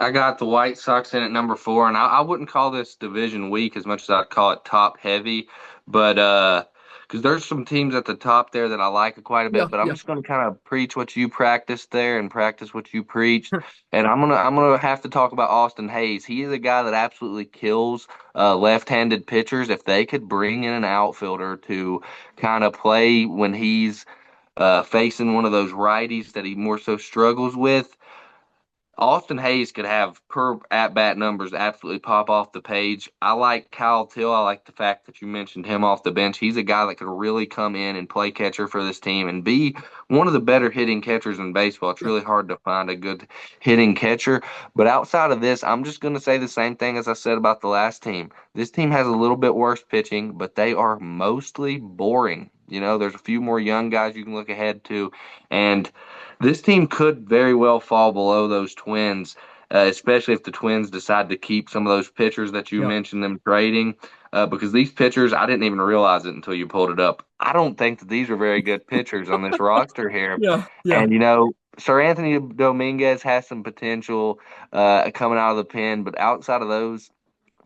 I got the White Sox in at number 4, and I wouldn't call this division weak as much as I'd call it top heavy, but because there's some teams at the top there that I like quite a Yeah, bit, but I'm yeah. just going to kind of preach what you practiced there and practice what you preached, and I'm gonna have to talk about Austin Hayes. He is a guy that absolutely kills left-handed pitchers. If they could bring in an outfielder to kind of play when he's facing one of those righties that he more so struggles with. Austin Hayes could have per at bat numbers absolutely pop off the page. I like Kyle Till. I like the fact that you mentioned him off the bench. He's a guy that could really come in and play catcher for this team and be one of the better hitting catchers in baseball. It's Yeah. really hard to find a good hitting catcher. But outside of this, I'm just going to say the same thing as I said about the last team. This team has a little bit worse pitching, but they are mostly boring. You know, there's a few more young guys you can look ahead to. And this team could very well fall below those Twins, especially if the Twins decide to keep some of those pitchers that you Yeah. mentioned them trading. Because these pitchers, I didn't even realize it until you pulled it up. I don't think that these are very good pitchers on this roster here. Yeah. Yeah. And, Sir Anthony Dominguez has some potential coming out of the pen, but outside of those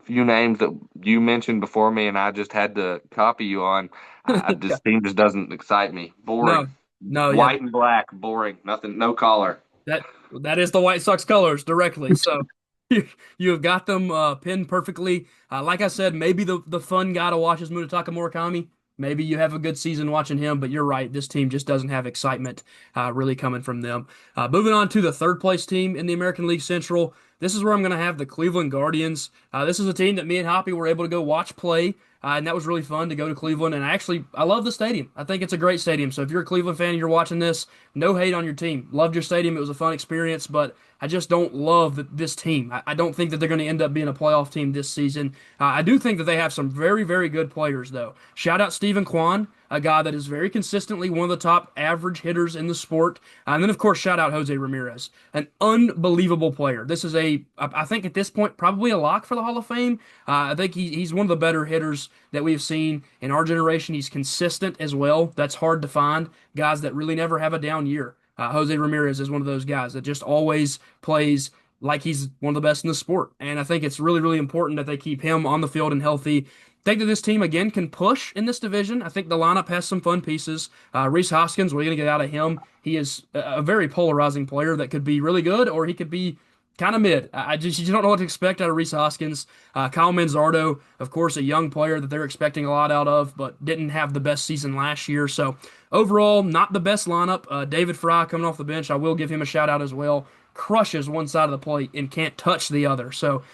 few names that you mentioned before me and I just had to copy you on, Yeah. this team just doesn't excite me. No. Boring. No. Yeah. White and black, boring. Nothing, no collar. That is the White Sox colors directly. So. You have got them pinned perfectly. Like I said, maybe the fun guy to watch is Munetaka Murakami. Maybe you have a good season watching him, but you're right. This team just doesn't have excitement really coming from them. Moving on to the third place team in the American League Central. This is where I'm going to have the Cleveland Guardians. This is a team that me and Hoppy were able to go watch play. And that was really fun to go to Cleveland. And I love the stadium. I think it's a great stadium. So if you're a Cleveland fan and you're watching this, no hate on your team. Loved your stadium. It was a fun experience, but I just don't love this team. I don't think that they're going to end up being a playoff team this season. I do think that they have some very, very good players, though. Shout out Stephen Kwan, a guy that is very consistently one of the top average hitters in the sport. And then, of course, shout out Jose Ramirez, an unbelievable player. This is I think at this point, probably a lock for the Hall of Fame. I think he's one of the better hitters that we've seen in our generation. He's consistent as well. That's hard to find. Guys that really never have a down year. Jose Ramirez is one of those guys that just always plays like he's one of the best in the sport. And I think it's really, really important that they keep him on the field and healthy. I think that this team, again, can push in this division. I think the lineup has some fun pieces. Reese Hoskins, what are you going to get out of him? He is a very polarizing player that could be really good or he could be kind of mid. You don't know what to expect out of Reese Hoskins. Kyle Manzardo, of course, a young player that they're expecting a lot out of, but didn't have the best season last year. So overall, not the best lineup. David Fry coming off the bench, I will give him a shout out as well. Crushes one side of the plate and can't touch the other. So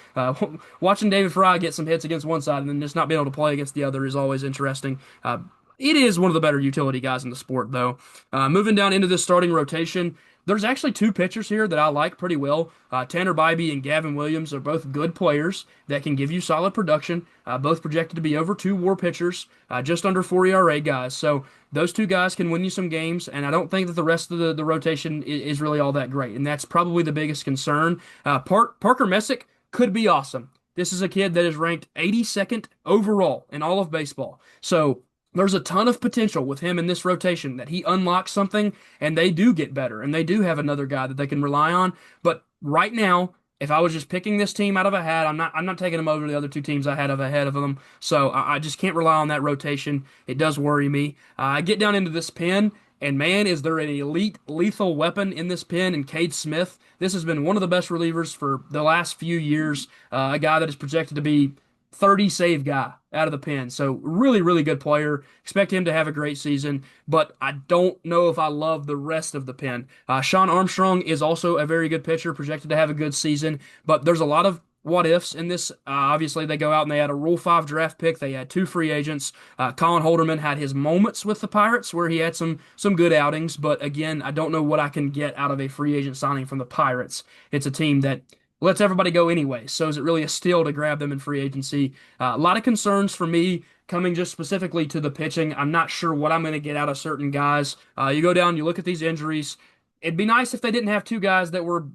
watching David Fry get some hits against one side and then just not being able to play against the other is always interesting. It is one of the better utility guys in the sport, though. Moving down into this starting rotation, there's actually two pitchers here that I like pretty well. Tanner Bybee and Gavin Williams are both good players that can give you solid production. Both projected to be over 2 WAR pitchers, just under 4 ERA guys. So those two guys can win you some games, and I don't think that the rest of the rotation is really all that great. And that's probably the biggest concern. Parker Messick could be awesome. This is a kid that is ranked 82nd overall in all of baseball. So there's a ton of potential with him in this rotation that he unlocks something and they do get better and they do have another guy that they can rely on. But right now, if I was just picking this team out of a hat, I'm not taking them over to the other two teams I had ahead of them. So I just can't rely on that rotation. It does worry me. I get down into this pen, and man, is there an elite lethal weapon in this pen in Cade Smith. This has been one of the best relievers for the last few years. A guy that is projected to be 30 save guy out of the pen. So really, really good player. Expect him to have a great season, but I don't know if I love the rest of the pen. Sean Armstrong is also a very good pitcher, projected to have a good season, but there's a lot of what ifs in this. Obviously, they go out and they had a Rule 5 draft pick. They had 2 free agents. Colin Holderman had his moments with the Pirates where he had some good outings, but again, I don't know what I can get out of a free agent signing from the Pirates. It's a team that lets everybody go anyway. So is it really a steal to grab them in free agency? A lot of concerns for me coming just specifically to the pitching. I'm not sure what I'm going to get out of certain guys. You go down, you look at these injuries. It'd be nice if they didn't have two guys that were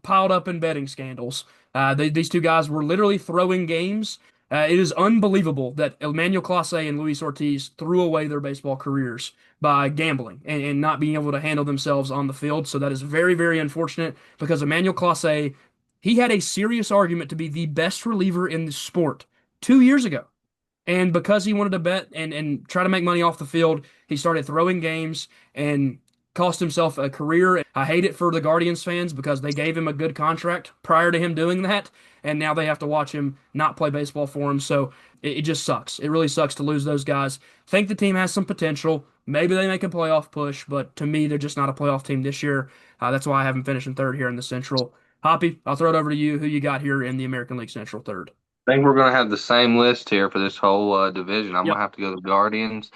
piled up in betting scandals. These two guys were literally throwing games. It is unbelievable that Emmanuel Clase and Luis Ortiz threw away their baseball careers by gambling and not being able to handle themselves on the field. So that is very, very unfortunate because Emmanuel Clase, he had a serious argument to be the best reliever in the sport 2 years ago. And because he wanted to bet and try to make money off the field, he started throwing games and cost himself a career. I hate it for the Guardians fans because they gave him a good contract prior to him doing that, and now they have to watch him not play baseball for him. So it just sucks. It really sucks to lose those guys. Think the team has some potential. Maybe they make a playoff push, but to me, they're just not a playoff team this year. That's why I have them finishing third here in the Central. Hoppy, I'll throw it over to you. Who you got here in the American League Central third? I think we're going to have the same list here for this whole division. I'm going Yep. to have to go to the Guardians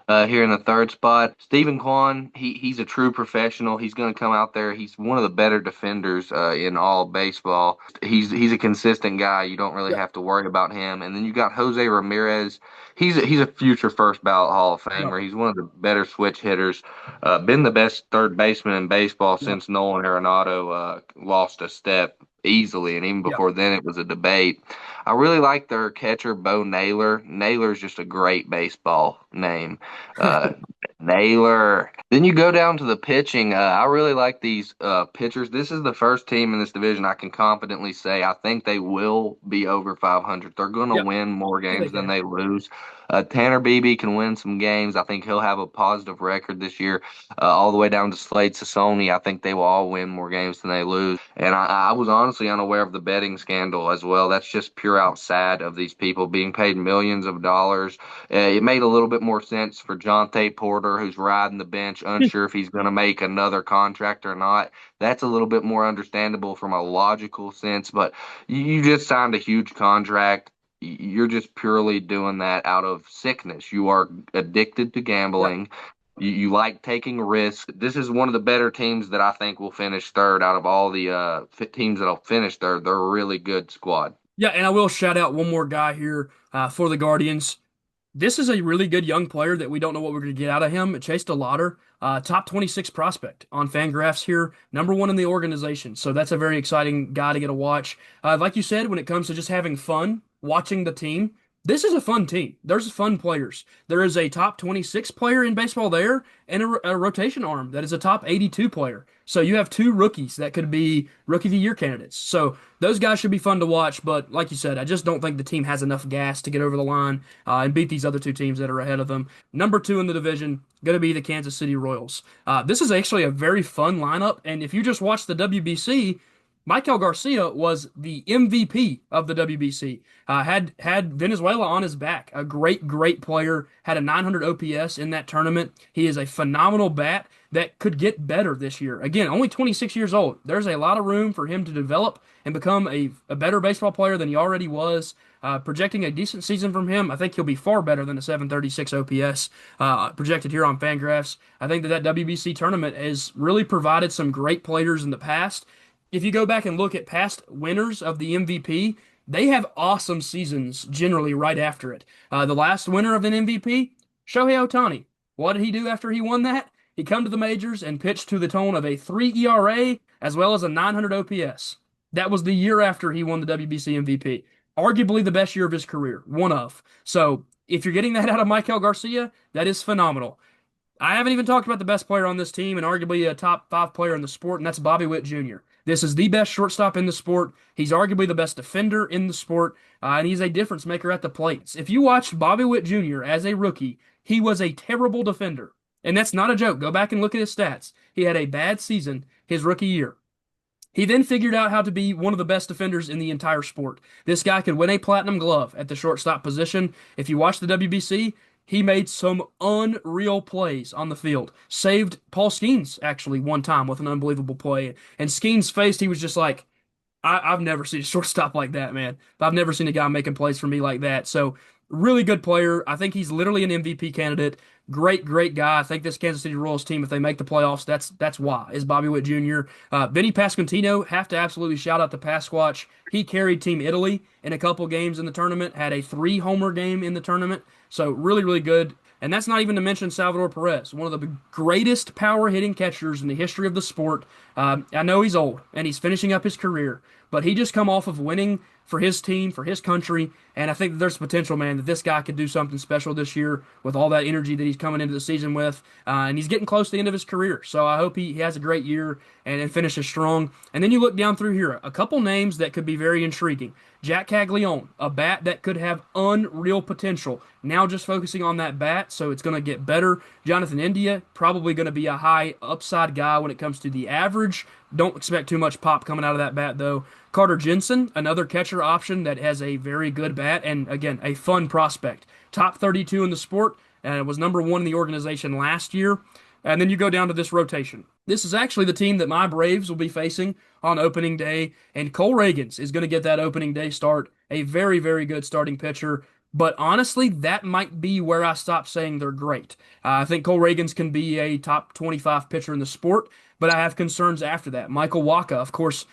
here in the third spot. Stephen Kwan, he's a true professional. He's going to come out there. He's one of the better defenders in all baseball. He's a consistent guy. You don't really Yep. have to worry about him. And then you got Jose Ramirez. He's a future first ballot Hall of Yep. Famer. He's one of the better switch hitters. Been the best third baseman in baseball Yep. since Nolan Arenado lost a step easily, and even Yep. before then, it was a debate. I really like their catcher, Bo Naylor. Naylor's just a great baseball name. Uh, Naylor. Then you go down to the pitching. I really like these pitchers. This is the first team in this division I can confidently say I think they will be over 500. They're going to Yep. win more Yeah, they games than can. they lose. Tanner Beebe can win some games. I think he'll have a positive record this year, all the way down to Slade Sassoni. I think they will all win more games than they lose. And I was honestly unaware of the betting scandal as well. That's just pure out sad of these people being paid millions of dollars. It made a little bit more sense for Jonte Porter, who's riding the bench, unsure if he's going to make another contract or not. That's a little bit more understandable from a logical sense, but you just signed a huge contract. You're just purely doing that out of sickness. You are addicted to Yep. gambling. You like taking risks. This is one of the better teams that I think will finish third out of all the teams that'll finish third. They're a really good squad. Yeah, and I will shout out one more guy here for the Guardians. This is a really good young player that we don't know what we're going to get out of him. Chase DeLauder, top 26 prospect on Fangraphs here, number one in the organization. So that's a very exciting guy to get a watch. Like you said, when it comes to just having fun watching the team, this is a fun team. There's fun players. There is a top 26 player in baseball there and a rotation arm that is a top 82 player. So you have two rookies that could be rookie of the year candidates. So those guys should be fun to watch. But like you said, I just don't think the team has enough gas to get over the line and beat these other two teams that are ahead of them. Number two in the division, going to be the Kansas City Royals. This is actually a very fun lineup. And if you just watch the WBC, Michael Garcia was the MVP of the WBC. Had Venezuela on his back. A great player. Had a 900 OPS in that tournament. He is a phenomenal bat that could get better this year. Again, only 26 years old. There's a lot of room for him to develop and become a better baseball player than he already was. Projecting a decent season from him, I think he'll be far better than a 736 OPS projected here on Fangraphs. I think that WBC tournament has really provided some great players in the past. If you go back and look at past winners of the MVP, they have awesome seasons generally right after it. The last winner of an MVP, Shohei Ohtani. What did he do after he won that? He come to the majors and pitched to the tone of a 3 ERA as well as a 900 OPS. That was the year after he won the WBC MVP. Arguably the best year of his career, one of. So if you're getting that out of Michael Garcia, that is phenomenal. I haven't even talked about the best player on this team and arguably a top five player in the sport, and that's Bobby Witt Jr. This is the best shortstop in the sport. He's arguably the best defender in the sport, and he's a difference maker at the plate. If you watch Bobby Witt Jr. as a rookie, he was a terrible defender. And that's not a joke. Go back and look at his stats. He had a bad season his rookie year. He then figured out how to be one of the best defenders in the entire sport. This guy could win a platinum glove at the shortstop position. If you watch the WBC, he made some unreal plays on the field. Saved Paul Skeens actually one time with an unbelievable play. And Skeens faced, he was just like, I've never seen a shortstop like that, man. I've never seen a guy making plays for me like that. So, really good player. I think he's literally an MVP candidate. Great guy. I think this Kansas City Royals team, if they make the playoffs, that's why is Bobby Witt Jr. Vinny Pasquantino, have to absolutely shout out to Pasquatch. He carried Team Italy in a couple games in the tournament. Had a 3-homer game in the tournament. So really good. And that's not even to mention Salvador Perez, one of the greatest power hitting catchers in the history of the sport. I know he's old and he's finishing up his career, but he just come off of winning for his team, for his country, and I think that there's potential, man, that this guy could do something special this year with all that energy that he's coming into the season with, and he's getting close to the end of his career. So I hope he has a great year and finishes strong. And then you look down through here, a couple names that could be very intriguing. Jack Caglione, a bat that could have unreal potential. Now just focusing on that bat, so it's going to get better. Jonathan India, probably going to be a high upside guy when it comes to the average. Don't expect too much pop coming out of that bat, though. Carter Jensen, another catcher option that has a very good bat and, again, a fun prospect. Top 32 in the sport and was number one in the organization last year. And then you go down to this rotation. This is actually the team that my Braves will be facing on opening day, and Cole Reagans is going to get that opening day start. A very good starting pitcher. But honestly, that might be where I stop saying they're great. I think Cole Reagans can be a top 25 pitcher in the sport, but I have concerns after that. Michael Wacha, of course,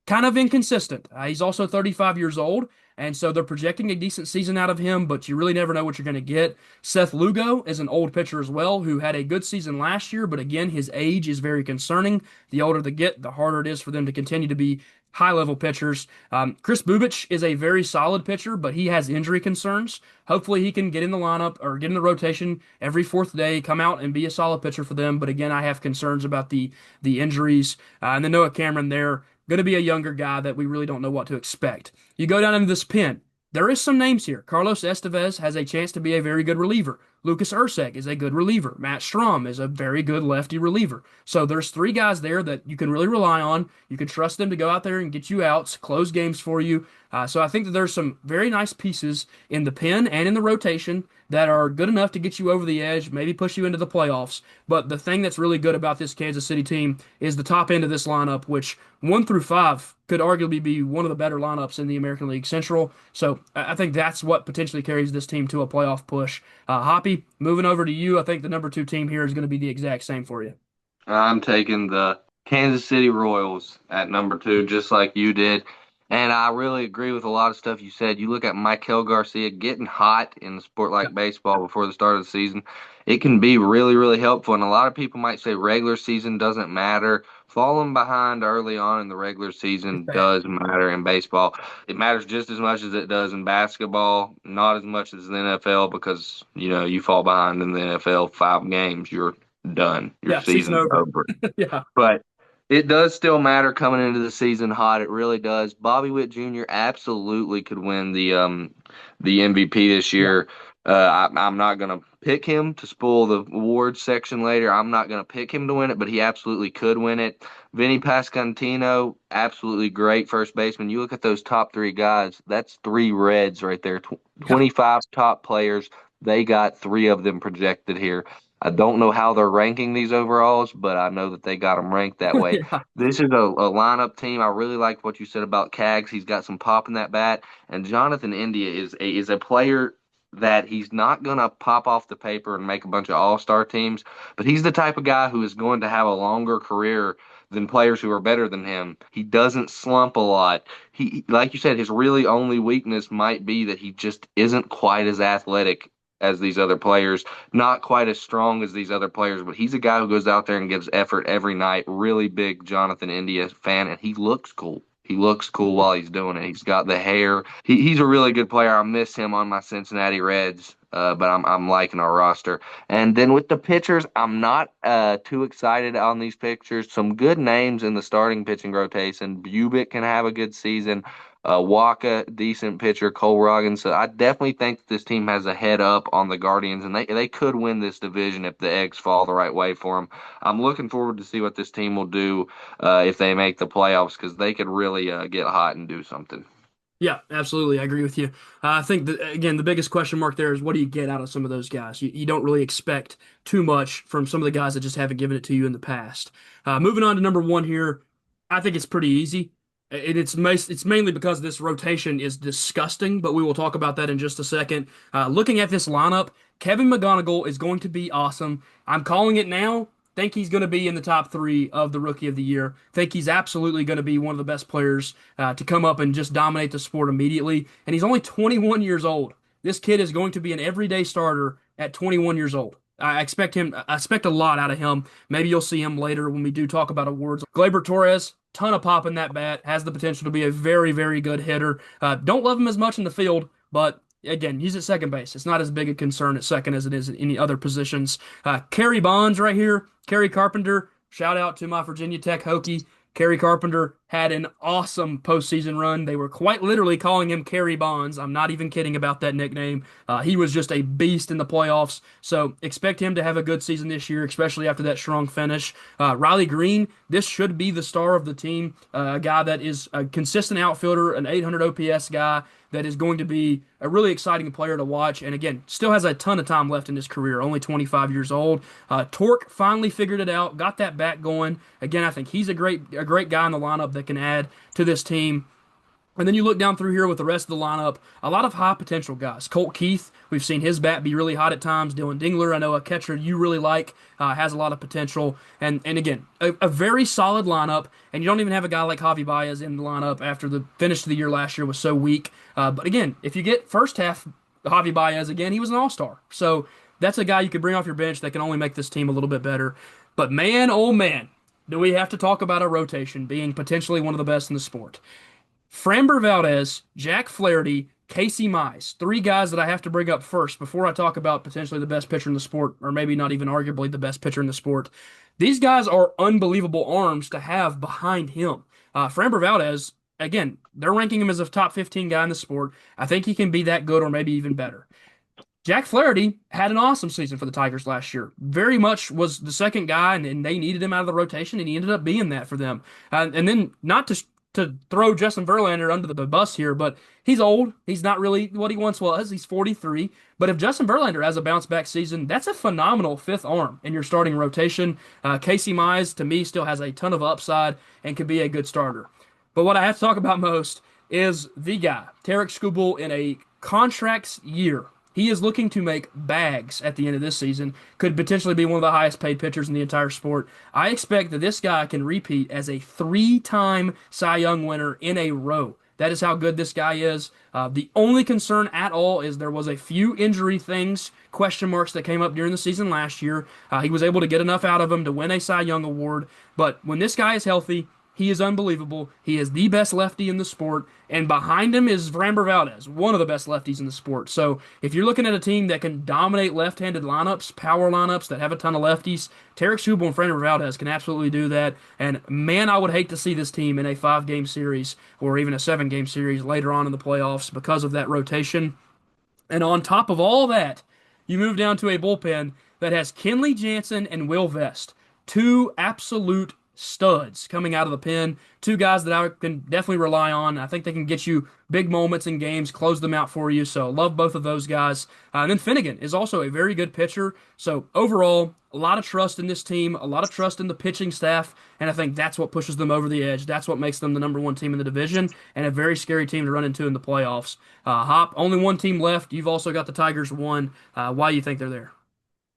kind of inconsistent. He's also 35 years old, and so they're projecting a decent season out of him, but you really never know what you're going to get. Seth Lugo is an old pitcher as well, who had a good season last year, but again, his age is very concerning. The older they get, the harder it is for them to continue to be high-level pitchers. Chris Bubich is a very solid pitcher, but he has injury concerns. Hopefully he can get in the lineup or get in the rotation every fourth day, come out and be a solid pitcher for them. But again, I have concerns about the injuries. And then Noah Cameron there, going to be a younger guy that we really don't know what to expect. You go down into this pen. There is some names here. Carlos Estevez has a chance to be a very good reliever. Lucas Erceg is a good reliever. Matt Strom is a very good lefty reliever. So there's three guys there that you can really rely on. You can trust them to go out there and get you outs, close games for you. So I think that there's some very nice pieces in the pen and in the rotation that are good enough to get you over the edge, maybe push you into the playoffs. But the thing that's really good about this Kansas City team is the top end of this lineup, which 1 through 5 could arguably be one of the better lineups in the American League Central. So I think that's what potentially carries this team to a playoff push. Hoppy, moving over to you, I think the number 2 team here is going to be the exact same for you. I'm taking the Kansas City Royals at number 2, just like you did. And I really agree with a lot of stuff you said. You look at Michael Garcia getting hot in a sport Yeah, like baseball before the start of the season. It can be really, really helpful. And a lot of people might say regular season doesn't matter. Falling behind early on in the regular it's season bad. does matter in baseball. It matters just as much as it does in basketball, not as much as the NFL because, you fall behind in the NFL 5 games, you're done. Your Yeah, season season's over. over. Yeah, But it does still matter coming into the season hot. It really does. Bobby Witt Jr. absolutely could win the MVP this yeah, year. I'm not gonna pick him to spoil the awards section later. I'm not gonna pick him to win it, but he absolutely could win it. Vinny Pascantino, absolutely great first baseman. You look at those top 3 guys. That's 3 Reds right there. yeah, 25 top players. They got 3 of them projected here. I don't know how they're ranking these overalls, but I know that they got them ranked that way. yeah, This is a lineup team. I really like what you said about Cags. He's got some pop in that bat, and Jonathan India is a player that he's not gonna pop off the paper and make a bunch of all-star teams, but he's the type of guy who is going to have a longer career than players who are better than him. He doesn't slump a lot. Like you said, his really only weakness might be that he just isn't quite as athletic as these other players, not quite as strong as these other players, but he's a guy who goes out there and gives effort every night. Really big Jonathan India fan, and he looks cool. He looks cool while he's doing it. He's got the hair. He's a really good player. I miss him on my Cincinnati Reds, but I'm liking our roster. And then with the pitchers, I'm not too excited on these pitchers. Some good names in the starting pitching rotation. Bubic can have a good season. Waka, decent pitcher. Cole Roggins. So I definitely think this team has a head up on the Guardians, and they could win this division if the eggs fall the right way for them. I'm looking forward to see what this team will do if they make the playoffs because they could really get hot and do something. yeah, absolutely. I agree with you. I think that, again, the biggest question mark there is what do you get out of some of those guys? You don't really expect too much from some of the guys that just haven't given it to you in the past. Moving on to number 1 here, I think it's pretty easy. It's mainly because this rotation is disgusting, but we will talk about that in just a second. Looking at this lineup, Kevin McGonigal is going to be awesome. I'm calling it now. Think he's going to be in the top 3 of the Rookie of the Year. Think he's absolutely going to be one of the best players to come up and just dominate the sport immediately. And he's only 21 years old. This kid is going to be an everyday starter at 21 years old. I expect a lot out of him. Maybe you'll see him later when we do talk about awards. Gleyber Torres, ton of pop in that bat, has the potential to be a very, very good hitter. Don't love him as much in the field, but again, he's at second base. It's not as big a concern at second as it is in any other positions. Kerry Bonds right here, Kerry Carpenter. Shout out to my Virginia Tech Hokie. Kerry Carpenter had an awesome postseason run. They were quite literally calling him Kerry Bonds. I'm not even kidding about that nickname. He was just a beast in the playoffs. So expect him to have a good season this year, especially after that strong finish. Riley Green, this should be the star of the team. A guy that is a consistent outfielder, an 800 OPS guy that is going to be a really exciting player to watch. And again, still has a ton of time left in his career, only 25 years old. Torque finally figured it out, got that bat going. Again, I think he's a great guy in the lineup that can add to this team. And then you look down through here with the rest of the lineup, a lot of high potential guys. Colt Keith, we've seen his bat be really hot at times. Dylan Dingler, I know a catcher you really like, has a lot of potential. And again, a very solid lineup. And you don't even have a guy like Javi Baez in the lineup after the finish of the year last year was so weak. But again, if you get first half Javi Baez again, he was an all-star. So that's a guy you could bring off your bench that can only make this team a little bit better. But man, oh man, do we have to talk about a rotation being potentially one of the best in the sport. Framber Valdez, Jack Flaherty, Casey Mize, 3 guys that I have to bring up first before I talk about potentially the best pitcher in the sport, or maybe not even arguably the best pitcher in the sport. These guys are unbelievable arms to have behind him. Framber Valdez again, they're ranking him as a top 15 guy in the sport. I think he can be that good or maybe even better. Jack Flaherty had an awesome season for the Tigers last year. Very much was the second guy, and they needed him out of the rotation, and he ended up being that for them. And then not to throw Justin Verlander under the bus here, but he's old. He's not really what he once was. He's 43. But if Justin Verlander has a bounce back season, that's a phenomenal fifth arm in your starting rotation. Casey Mize, to me, still has a ton of upside and can be a good starter. But what I have to talk about most is the guy, Tarek Skubal, in a contract year. He is looking to make bags at the end of this season. Could potentially be one of the highest paid pitchers in the entire sport. I expect that this guy can repeat as a three-time Cy Young winner in a row. That is how good this guy is. The only concern at all is there was a few injury things, question marks that came up during the season last year. He was able to get enough out of him to win a Cy Young award. But when this guy is healthy, he is unbelievable. He is the best lefty in the sport, and behind him is Framber Valdez, one of the best lefties in the sport. So if you're looking at a team that can dominate left-handed lineups, power lineups that have a ton of lefties, Tarek Skubal and Framber Valdez can absolutely do that. And man, I would hate to see this team in a 5-game series or even a 7-game series later on in the playoffs because of that rotation. And on top of all that, you move down to a bullpen that has Kenley Jansen and Will Vest, two absolute studs coming out of the pen. Two guys that I can definitely rely on. I think they can get you big moments in games, close them out for you. So love both of those guys. And then Finnegan is also a very good pitcher. So overall, a lot of trust in this team, a lot of trust in the pitching staff, and I think that's what pushes them over the edge. That's what makes them the number one team in the division and a very scary team to run into in the playoffs. Hop, only one team left. You've also got the Tigers one. Why do you think they're there?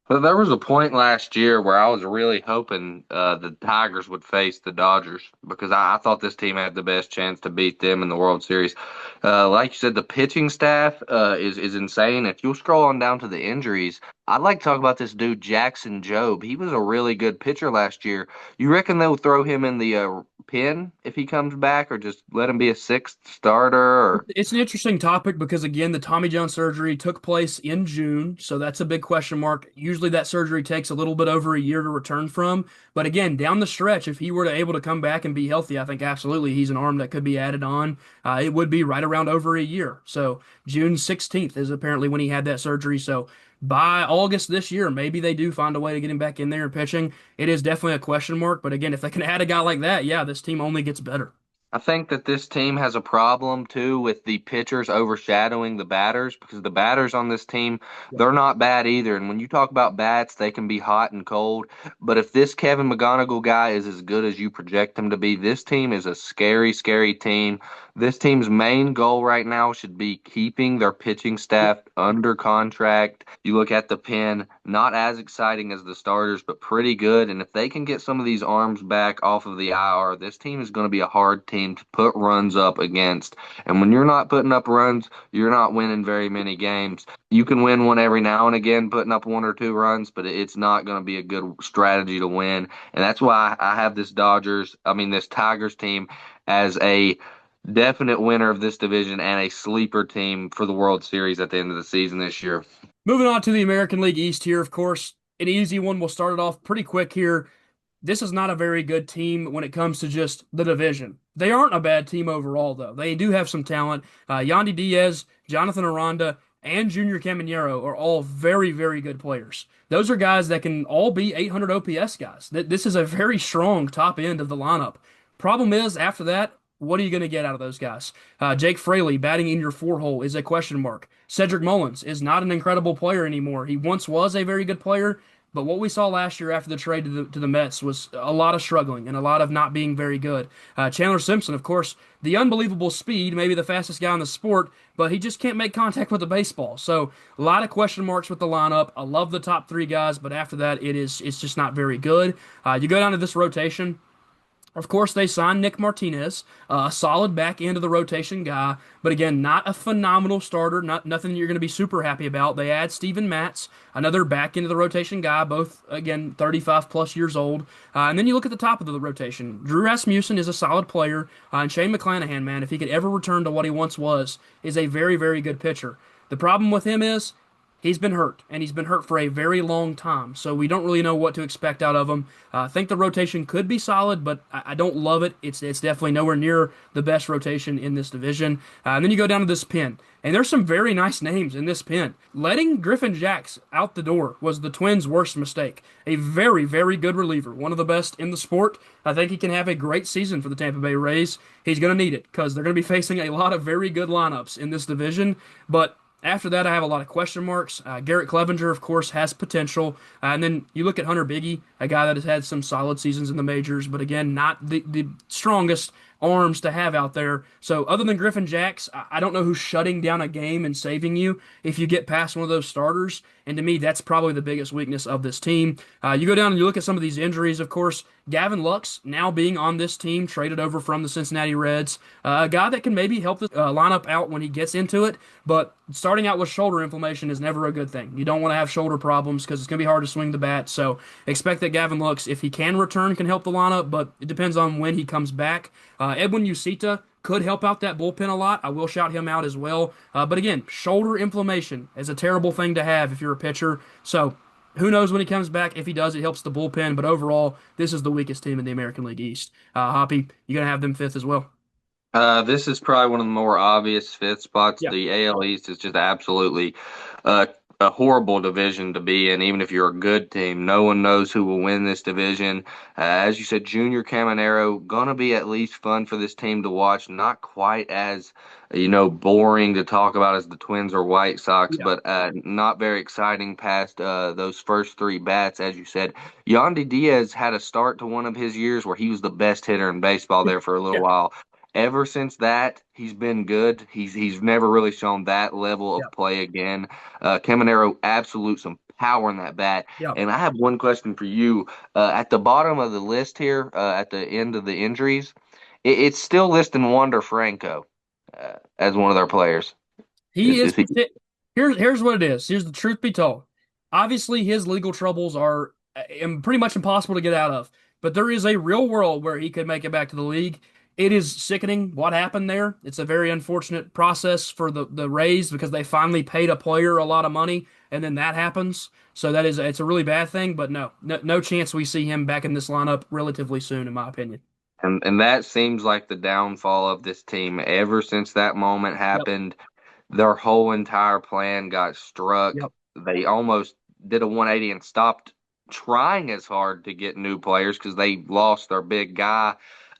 But there was a point last year where I was really hoping the Tigers would face the Dodgers because I thought this team had the best chance to beat them in the World Series. Like you said, the pitching staff is insane. If you'll scroll on down to the injuries, I'd like to talk about this dude Jackson Jobe. He was a really good pitcher last year. You reckon they'll throw him in the pen if he comes back, or just let him be a sixth starter? Or It's an interesting topic because, again, the Tommy John surgery took place in June, so that's a big question mark. Usually that surgery takes a little bit over a year to return from. But again, down the stretch, if he were to able to come back and be healthy, I think absolutely he's an arm that could be added on. It would be right around over a year. So June 16th is apparently when he had that surgery. So by August this year, maybe they do find a way to get him back in there and pitching. It is definitely a question mark. But again, if they can add a guy like that, yeah, this team only gets better. I think that this team has a problem too with the pitchers overshadowing the batters because the batters on this team, they're not bad either. And when you talk about bats, they can be hot and cold. But if this Kevin McGonigal guy is as good as you project him to be, this team is a scary, scary team. This team's main goal right now should be keeping their pitching staff under contract. You look at the pen, not as exciting as the starters, but pretty good. And if they can get some of these arms back off of the IR, this team is going to be a hard team to put runs up against. And when you're not putting up runs, you're not winning very many games. You can win one every now and again, putting up one or two runs, but it's not going to be a good strategy to win. And that's why I have this Tigers team as a definite winner of this division and a sleeper team for the World Series at the end of the season this year. Moving on to the American League East here, of course, an easy one. We'll start it off pretty quick here. This is not a very good team when it comes to just the division. They aren't a bad team overall, though. They do have some talent. Yandy Diaz, Jonathan Aranda, and Junior Caminero are all very, very good players. Those are guys that can all be 800 OPS guys. This is a very strong top end of the lineup. Problem is, after that, what are you going to get out of those guys? Jake Fraley batting in your four hole is a question mark. Cedric Mullins is not an incredible player anymore. He once was a very good player, but what we saw last year after the trade to the Mets was a lot of struggling and a lot of not being very good. Chandler Simpson, of course, the unbelievable speed, maybe the fastest guy in the sport, but he just can't make contact with the baseball. So a lot of question marks with the lineup. I love the top three guys, but after that, it's just not very good. You go down to this rotation. Of course, they signed Nick Martinez, a solid back end of the rotation guy, but again, not a phenomenal starter, nothing you're going to be super happy about. They add Steven Matz, another back end of the rotation guy, both again 35 plus years old. And then you look at the top of the rotation. Drew Rasmussen is a solid player, and Shane McClanahan, man, if he could ever return to what he once was, is a very, very good pitcher. The problem with him is he's been hurt, and he's been hurt for a very long time. So we don't really know what to expect out of him. I think the rotation could be solid, but I don't love it. It's definitely nowhere near the best rotation in this division. And then you go down to this pen, and there's some very nice names in this pen. Letting Griffin Jacks out the door was the Twins' worst mistake. A very, very good reliever, one of the best in the sport. I think he can have a great season for the Tampa Bay Rays. He's going to need it because they're going to be facing a lot of very good lineups in this division. But after that, I have a lot of question marks. Garrett Clevenger, of course, has potential. And then you look at Hunter Biggie, a guy that has had some solid seasons in the majors, but again, not the strongest arms to have out there. So other than Griffin Jacks, I don't know who's shutting down a game and saving you if you get past one of those starters. And to me, that's probably the biggest weakness of this team. You go down and you look at some of these injuries, of course. Gavin Lux now being on this team, traded over from the Cincinnati Reds, a guy that can maybe help the lineup out when he gets into it. But starting out with shoulder inflammation is never a good thing. You don't want to have shoulder problems because it's going to be hard to swing the bat. So expect that Gavin Lux, if he can return, can help the lineup, but it depends on when he comes back. Edwin Ucita could help out that bullpen a lot. I will shout him out as well. But again, shoulder inflammation is a terrible thing to have if you're a pitcher. So who knows when he comes back? If he does, it helps the bullpen. But overall, this is the weakest team in the American League East. Hoppy, you gonna have them fifth as well? This is probably one of the more obvious fifth spots. Yeah, The AL East is just absolutely uh, a horrible division to be in. Even if you're a good team, no one knows who will win this division. As you said, Junior Caminero gonna be at least fun for this team to watch. Not quite as boring to talk about as the Twins or White Sox, yeah, but not very exciting past those first three bats. As you said, Yandy Diaz had a start to one of his years where he was the best hitter in baseball there for a little yeah, while. Ever since that, he's been good. He's never really shown that level yeah, of play again. Caminero, absolute some power in that bat. yeah. And I have one question for you. At the bottom of the list here, at the end of the injuries, it's still listing Wander Franco as one of their players. He Is is. he? Here's what it is. Here's the truth be told. Obviously, his legal troubles are pretty much impossible to get out of. But there is a real world where he could make it back to the league. It is sickening what happened there. It's a very unfortunate process for the Rays because they finally paid a player a lot of money, and then that happens. So it's a really bad thing. But no chance we see him back in this lineup relatively soon, in my opinion. And that seems like the downfall of this team. Ever since that moment Yep. happened, their whole entire plan got struck. Yep. They almost did a 180 and stopped trying as hard to get new players because they lost their big guy.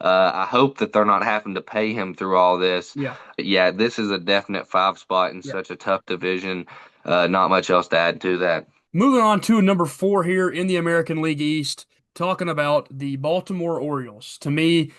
I hope that they're not having to pay him through all this. Yeah. But yeah, this is a definite five spot in Yeah. such a tough division. Not much else to add to that. Moving on to number four here in the American League East, talking about the Baltimore Orioles. To me,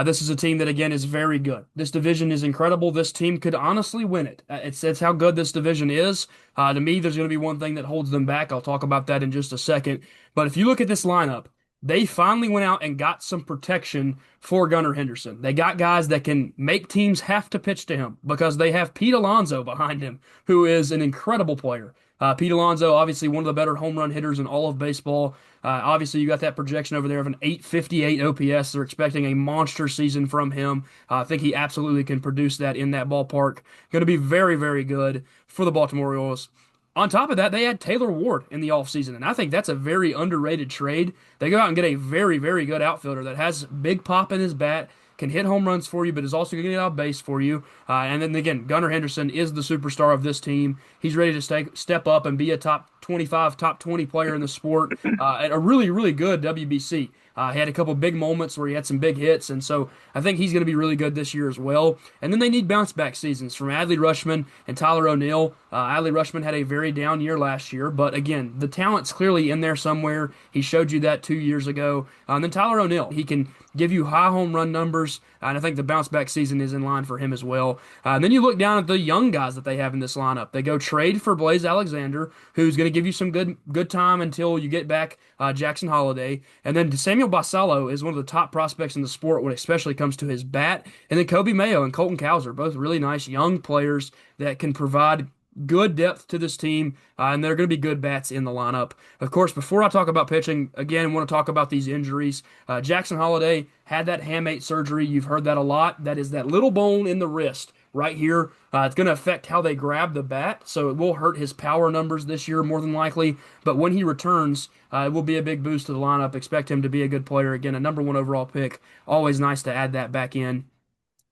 this is a team that, again, is very good. This division is incredible. This team could honestly win it. It's how good this division is. To me, there's going to be one thing that holds them back. I'll talk about that in just a second. But if you look at this lineup, they finally went out and got some protection for Gunnar Henderson. They got guys that can make teams have to pitch to him because they have Pete Alonso behind him, who is an incredible player. Pete Alonso, obviously one of the better home run hitters in all of baseball. Obviously, you got that projection over there of an 858 OPS. They're expecting a monster season from him. I think he absolutely can produce that in that ballpark. Going to be very, very good for the Baltimore Orioles. On top of that, they had Taylor Ward in the offseason, and I think that's a very underrated trade. They go out and get a very, very good outfielder that has big pop in his bat, can hit home runs for you, but is also going to get out base for you. And then again, Gunnar Henderson is the superstar of this team. He's ready to step up and be a top 25, top 20 player in the sport. A really, really good WBC. He had a couple big moments where he had some big hits, and so I think he's going to be really good this year as well. And then they need bounce back seasons from Adley Rutschman and Tyler O'Neill. Adley Rutschman had a very down year last year, but again, the talent's clearly in there somewhere. He showed you that 2 years ago. And then Tyler O'Neill, he can give you high home run numbers, and I think the bounce back season is in line for him as well. And then you look down at the young guys that they have in this lineup. They go trade for Blaze Alexander, who's going to give you some good time until you get back Jackson Holiday. And then Samuel Basallo is one of the top prospects in the sport when it especially comes to his bat. And then Kobe Mayo and Colton Cowser, both really nice young players that can provide good depth to this team, and they're going to be good bats in the lineup. Of course, before I talk about pitching, again, I want to talk about these injuries. Jackson Holiday had that hamate surgery. You've heard that a lot. That is that little bone in the wrist right here. It's going to affect how they grab the bat, so it will hurt his power numbers this year more than likely. But when he returns, it will be a big boost to the lineup. Expect him to be a good player again, a number one overall pick. Always nice to add that back in.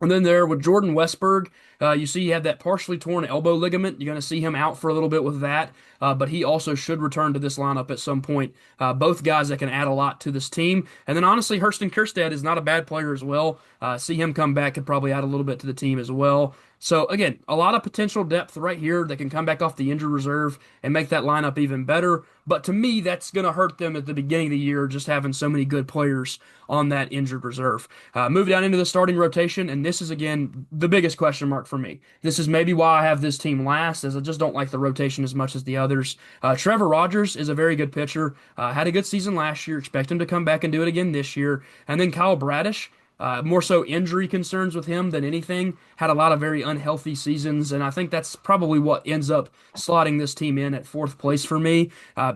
And then there with Jordan Westberg, you see he had that partially torn elbow ligament. You're going to see him out for a little bit with that, but he also should return to this lineup at some point. Both guys that can add a lot to this team. And then honestly, Hurston Kjerstad is not a bad player as well. See him come back could probably add a little bit to the team as well. So again, a lot of potential depth right here that can come back off the injured reserve and make that lineup even better. But to me, that's going to hurt them at the beginning of the year, just having so many good players on that injured reserve. Move down into the starting rotation, and this is again the biggest question mark for me. This is maybe why I have this team last, as I just don't like the rotation as much as the others. Trevor Rogers is a very good pitcher. Had a good season last year. Expect him to come back and do it again this year. And then Kyle Bradish. More so injury concerns with him than anything. Had a lot of very unhealthy seasons, and I think that's probably what ends up slotting this team in at fourth place for me.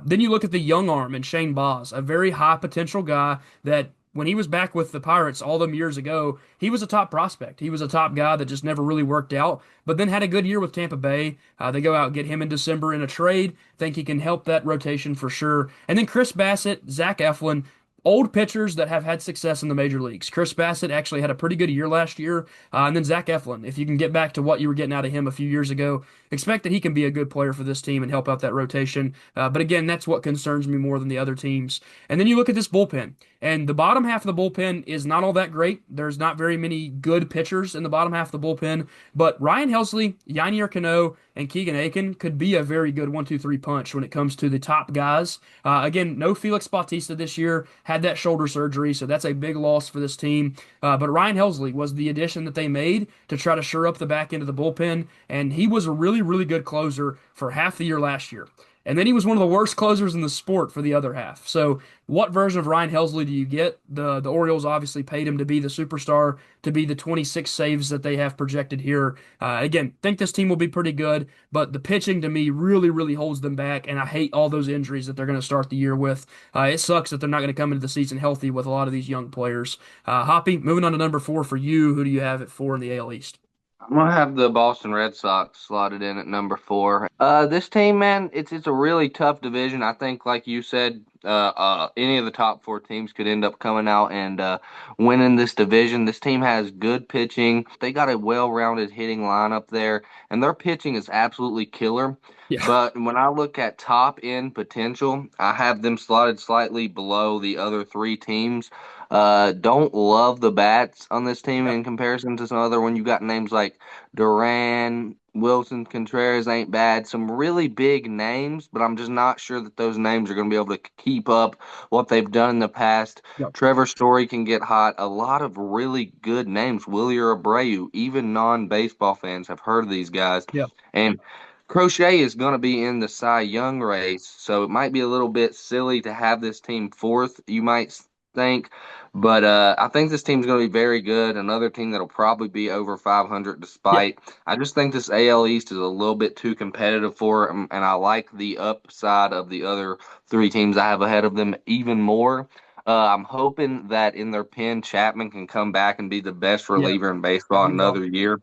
Then you look at the young arm and Shane Baz, a very high potential guy that when he was back with the Pirates all them years ago, he was a top prospect. He was a top guy that just never really worked out, but then had a good year with Tampa Bay. They go out and get him in December in a trade. Think he can help that rotation for sure. And then Chris Bassett, Zach Eflin, old pitchers that have had success in the major leagues. Chris Bassett actually had a pretty good year last year. And then Zach Eflin, if you can get back to what you were getting out of him a few years ago, expect that he can be a good player for this team and help out that rotation. But again, that's what concerns me more than the other teams. And then you look at this bullpen, and the bottom half of the bullpen is not all that great. There's not very many good pitchers in the bottom half of the bullpen, but Ryan Helsley, Ynier Cano, and Keegan Aiken could be a very good 1-2-3 punch when it comes to the top guys. Again, no Felix Bautista this year, had that shoulder surgery, so that's a big loss for this team. But Ryan Helsley was the addition that they made to try to shore up the back end of the bullpen, and he was a really, really good closer for half the year last year. And then he was one of the worst closers in the sport for the other half. So, what version of Ryan Helsley do you get? The Orioles obviously paid him to be the superstar, to be the 26 saves that they have projected here. Again, think this team will be pretty good, but the pitching to me really, really holds them back, and I hate all those injuries that they're going to start the year with. It sucks that they're not going to come into the season healthy with a lot of these young players. Hoppy, moving on to number four for you. Who do you have at four in the AL East? I'm gonna have the Boston Red Sox slotted in at number four. This team, man, it's a really tough division. I think, like you said, any of the top four teams could end up coming out and winning this division. This team has good pitching. They got a well-rounded hitting lineup there, and their pitching is absolutely killer. Yeah. But when I look at top end potential, I have them slotted slightly below the other three teams. Don't love the bats on this team Yep. in comparison to some other one. You got names like Duran, Wilson Contreras ain't bad. Some really big names, but I'm just not sure that those names are going to be able to keep up what they've done in the past. Yep. Trevor Story can get hot. A lot of really good names. Willie Abreu, even non-baseball fans have heard of these guys. Yep. And Crochet is going to be in the Cy Young race, so it might be a little bit silly to have this team fourth, you might think. But I think this team's going to be very good. Another team that'll probably be over 500 Yep. despite. I just think this AL East is a little bit too competitive for them, and I like the upside of the other three teams I have ahead of them even more. I'm hoping that in their pen, Chapman can come back and be the best Yep. reliever in baseball That'd be another awesome. year.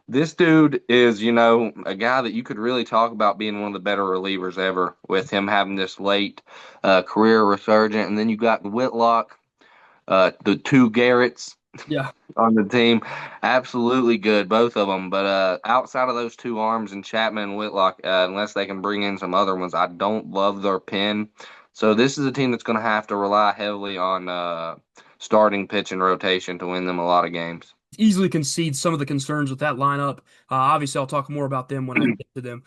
This dude is, a guy that you could really talk about being one of the better relievers ever with him having this late career resurgent. And then you got Whitlock, the two Garretts Yeah. on the team. Absolutely good, both of them. But outside of those two arms and Chapman and Whitlock, unless they can bring in some other ones, I don't love their pen. So this is a team that's going to have to rely heavily on starting pitch and rotation to win them a lot of games. Easily concede some of the concerns with that lineup. Obviously, I'll talk more about them when I get to them.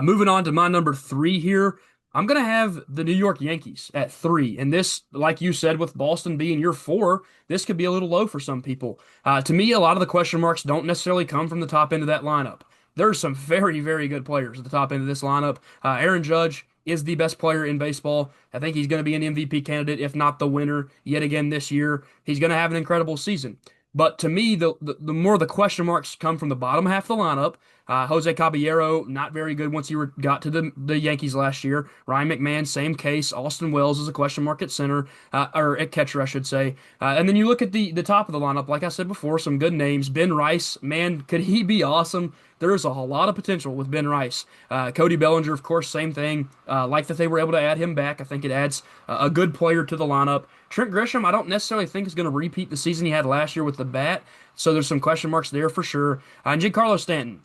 Moving on to my number three here, I'm going to have the New York Yankees at three. And this, like you said, with Boston being your four, this could be a little low for some people. To me, a lot of the question marks don't necessarily come from the top end of that lineup. There's some very, very good players at the top end of this lineup. Aaron Judge is the best player in baseball. I think he's going to be an MVP candidate, if not the winner, yet again this year. He's going to have an incredible season. But to me, the more the question marks come from the bottom half of the lineup. Jose Caballero, not very good once he got to the Yankees last year. Ryan McMahon, same case. Austin Wells is a question mark at center, or at catcher, I should say. And then you look at the top of the lineup, like I said before, some good names. Ben Rice, man, could he be awesome? There's a lot of potential with Ben Rice. Cody Bellinger, of course, same thing. Like that they were able to add him back. I think it adds a good player to the lineup. Trent Grisham, I don't necessarily think is going to repeat the season he had last year with the bat, so there's some question marks there for sure. And Giancarlo Stanton,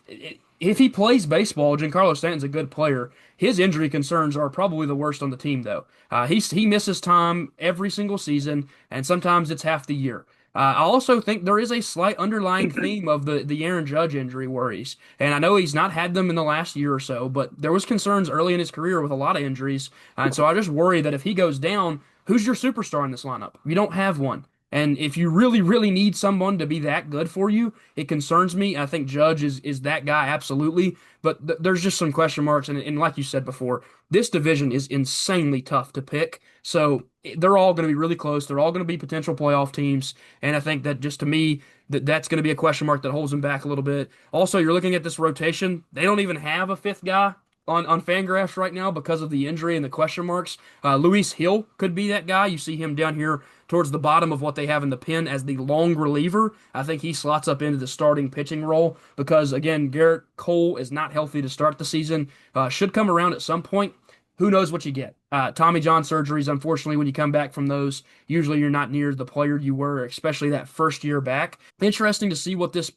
if he plays baseball, Giancarlo Stanton's a good player. His injury concerns are probably the worst on the team, though. He misses time every single season, and sometimes it's half the year. I also think there is a slight underlying theme of the Aaron Judge injury worries, and I know he's not had them in the last year or so, but there was concerns early in his career with a lot of injuries, and so I just worry that if he goes down, who's your superstar in this lineup? You don't have one. And if you really, really need someone to be that good for you, it concerns me. I think Judge is that guy, absolutely. But there's just some question marks. And like you said before, this division is insanely tough to pick. So they're all going to be really close. They're all going to be potential playoff teams. And I think that just to me, that's going to be a question mark that holds them back a little bit. Also, you're looking at this rotation. They don't even have a fifth guy on Fangraphs right now because of the injury and the question marks. Luis Hill could be that guy. You see him down here towards the bottom of what they have in the pen as the long reliever. I think he slots up into the starting pitching role because, again, Garrett Cole is not healthy to start the season. Should come around at some point. Who knows what you get? Tommy John surgeries, unfortunately, when you come back from those, usually you're not near the player you were, especially that first year back. Interesting to see what this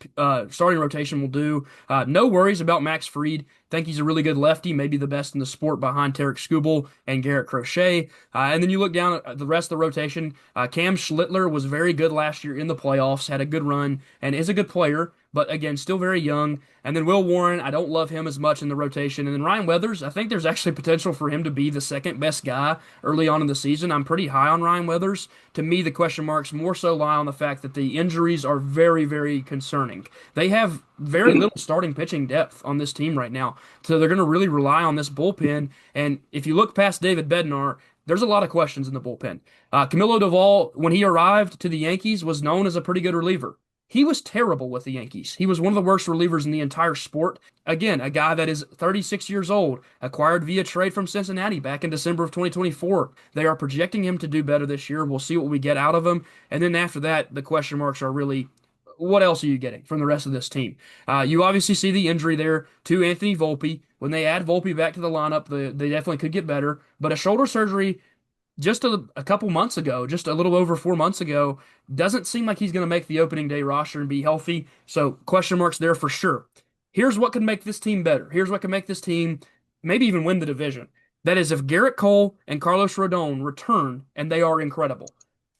starting rotation will do. No worries about Max Fried. Think he's a really good lefty, maybe the best in the sport behind Tarek Skubal and Garrett Crochet. And then you look down at the rest of the rotation. Cam Schlittler was very good last year in the playoffs, had a good run, and is a good player, but again, still very young. And then Will Warren, I don't love him as much in the rotation. And then Ryan Weathers, I think there's actually potential for him to be the second best guy early on in the season. I'm pretty high on Ryan Weathers. To me, the question marks more so lie on the fact that the injuries are very, very concerning. They have very little starting pitching depth on this team right now. So they're going to really rely on this bullpen. And if you look past David Bednar, there's a lot of questions in the bullpen. Camilo Doval, when he arrived to the Yankees, was known as a pretty good reliever. He was terrible with the Yankees. He was one of the worst relievers in the entire sport. Again, a guy that is 36 years old, acquired via trade from Cincinnati back in December of 2024. They are projecting him to do better this year. We'll see what we get out of him. And then after that, the question marks are really what else are you getting from the rest of this team? You obviously see the injury there to Anthony Volpe. When they add Volpe back to the lineup, they definitely could get better. But a shoulder surgery just a couple months ago, just a little over 4 months ago, doesn't seem like he's going to make the opening day roster and be healthy. So question marks there for sure. Here's what can make this team better. Here's what can make this team maybe even win the division. That is if Garrett Cole and Carlos Rodon return and they are incredible.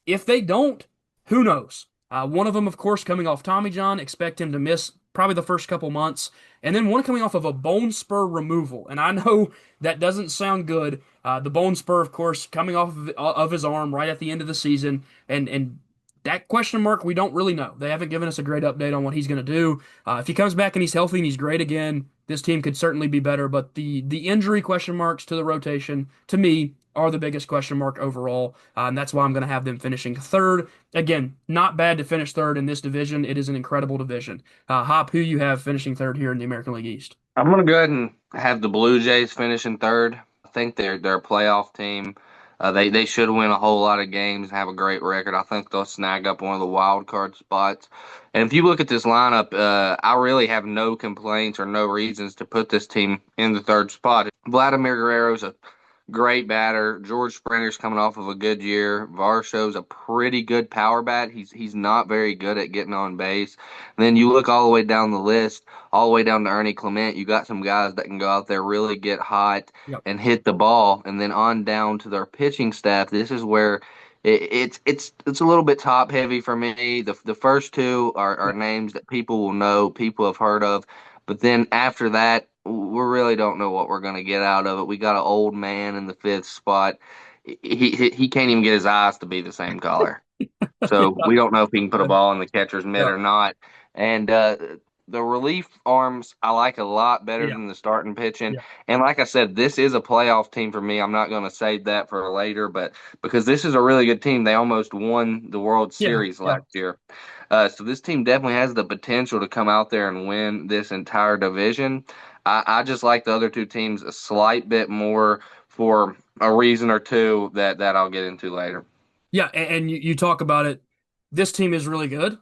If they don't, who knows? One of them, of course, coming off Tommy John, expect him to miss probably the first couple months, and then one coming off of a bone spur removal. And I know that doesn't sound good. The bone spur, of course, coming off of his arm right at the end of the season, and that question mark, we don't really know. They haven't given us a great update on what he's going to do. If he comes back and he's healthy and he's great again, this team could certainly be better. But the injury question marks to the rotation, to me, are the biggest question mark overall. And that's why I'm going to have them finishing third. Again, not bad to finish third in this division. It is an incredible division. Hop, who you have finishing third here in the American League East? I'm gonna go ahead and have the Blue Jays finishing third. I think they're a playoff team. They should win a whole lot of games and have a great record. I think they'll snag up one of the wild card spots. And if you look at this lineup, I really have no complaints or no reasons to put this team in the third spot. Vladimir Guerrero's a great batter. George Springer's coming off of a good year. Varsho's a pretty good power bat. He's not very good at getting on base. And then you look all the way down the list, all the way down to Ernie Clement. You got some guys that can go out there, really get hot Yep. and hit the ball. And then on down to their pitching staff. This is where it's a little bit top heavy for me. The first two are Yep. names that people will know, people have heard of. But then after that, we really don't know what we're going to get out of it. We got an old man in the fifth spot. He can't even get his eyes to be the same color. So we don't know if he can put a ball in the catcher's mitt Yep. or not. And the relief arms I like a lot better Yeah. than the starting pitching. Yeah. And like I said, this is a playoff team for me. I'm not going to save that for later, but because this is a really good team, they almost won the World Yeah. Series Yeah. last year. So this team definitely has the potential to come out there and win this entire division. I just like the other two teams a slight bit more for a reason or two that I'll get into later. Yeah, and you talk about it. This team is really good.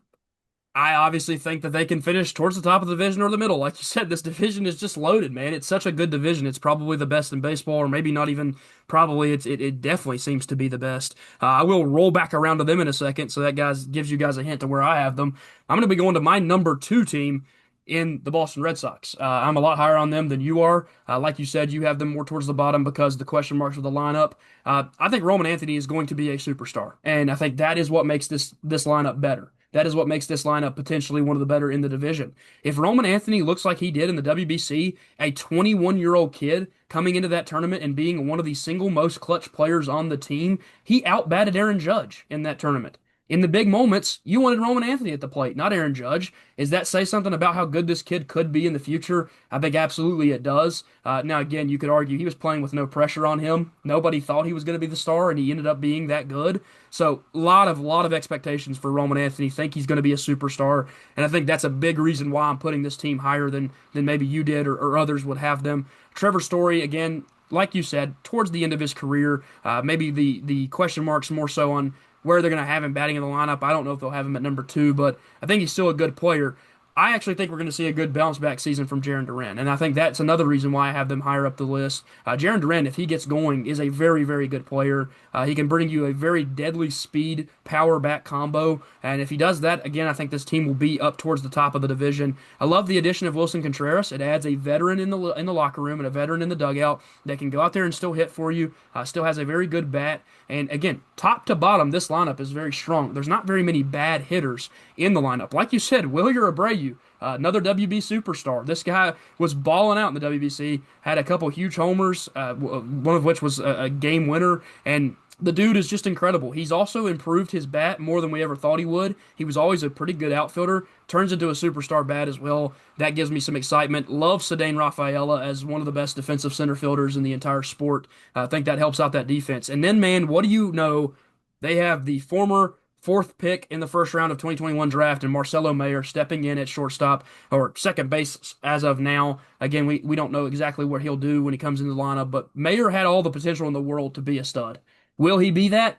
I obviously think that they can finish towards the top of the division or the middle. Like you said, this division is just loaded, man. It's such a good division. It's probably the best in baseball, or maybe not even probably. It definitely seems to be the best. I will roll back around to them in a second, so that guys gives you guys a hint to where I have them. I'm going to be going to my number two team in the Boston Red Sox. I'm a lot higher on them than you are. Like you said, you have them more towards the bottom because the question marks with the lineup. I think Roman Anthony is going to be a superstar, and I think that is what makes this lineup better. That is what makes this lineup potentially one of the better in the division. If Roman Anthony looks like he did in the WBC, a 21-year-old kid coming into that tournament and being one of the single most clutch players on the team, he outbatted Aaron Judge in that tournament. In the big moments, you wanted Roman Anthony at the plate, not Aaron Judge. Does that say something about how good this kid could be in the future? I think absolutely it does. Now, again, you could argue he was playing with no pressure on him. Nobody thought he was going to be the star, and he ended up being that good. So, lot of expectations for Roman Anthony. Think he's going to be a superstar, and I think that's a big reason why I'm putting this team higher than maybe you did or others would have them. Trevor Story, again, like you said, towards the end of his career, maybe the question marks more so on where they're going to have him batting in the lineup. I don't know if they'll have him at number two, but I think he's still a good player. I actually think we're going to see a good bounce back season from Jarren Duran, and I think that's another reason why I have them higher up the list. Jarren Duran, if he gets going, is a very, very good player. He can bring you a very deadly speed power back combo, and if he does that, again, I think this team will be up towards the top of the division. I love the addition of Wilson Contreras. It adds a veteran in the locker room and a veteran in the dugout that can go out there and still hit for you. Still has a very good bat, and again, top to bottom, this lineup is very strong. There's not very many bad hitters in the lineup. Like you said, Wilyer Abreu, another WB superstar. This guy was balling out in the WBC, had a couple huge homers, one of which was a game winner, and the dude is just incredible. He's also improved his bat more than we ever thought he would. He was always a pretty good outfielder, turns into a superstar bat as well. That gives me some excitement. Love Ceddanne Rafaela as one of the best defensive center fielders in the entire sport. I think that helps out that defense. And then, man, what do you know? They have the former fourth pick in the first round of 2021 draft and Marcelo Mayer stepping in at shortstop or second base as of now. Again, we don't know exactly what he'll do when he comes into the lineup, but Mayer had all the potential in the world to be a stud. Will he be that?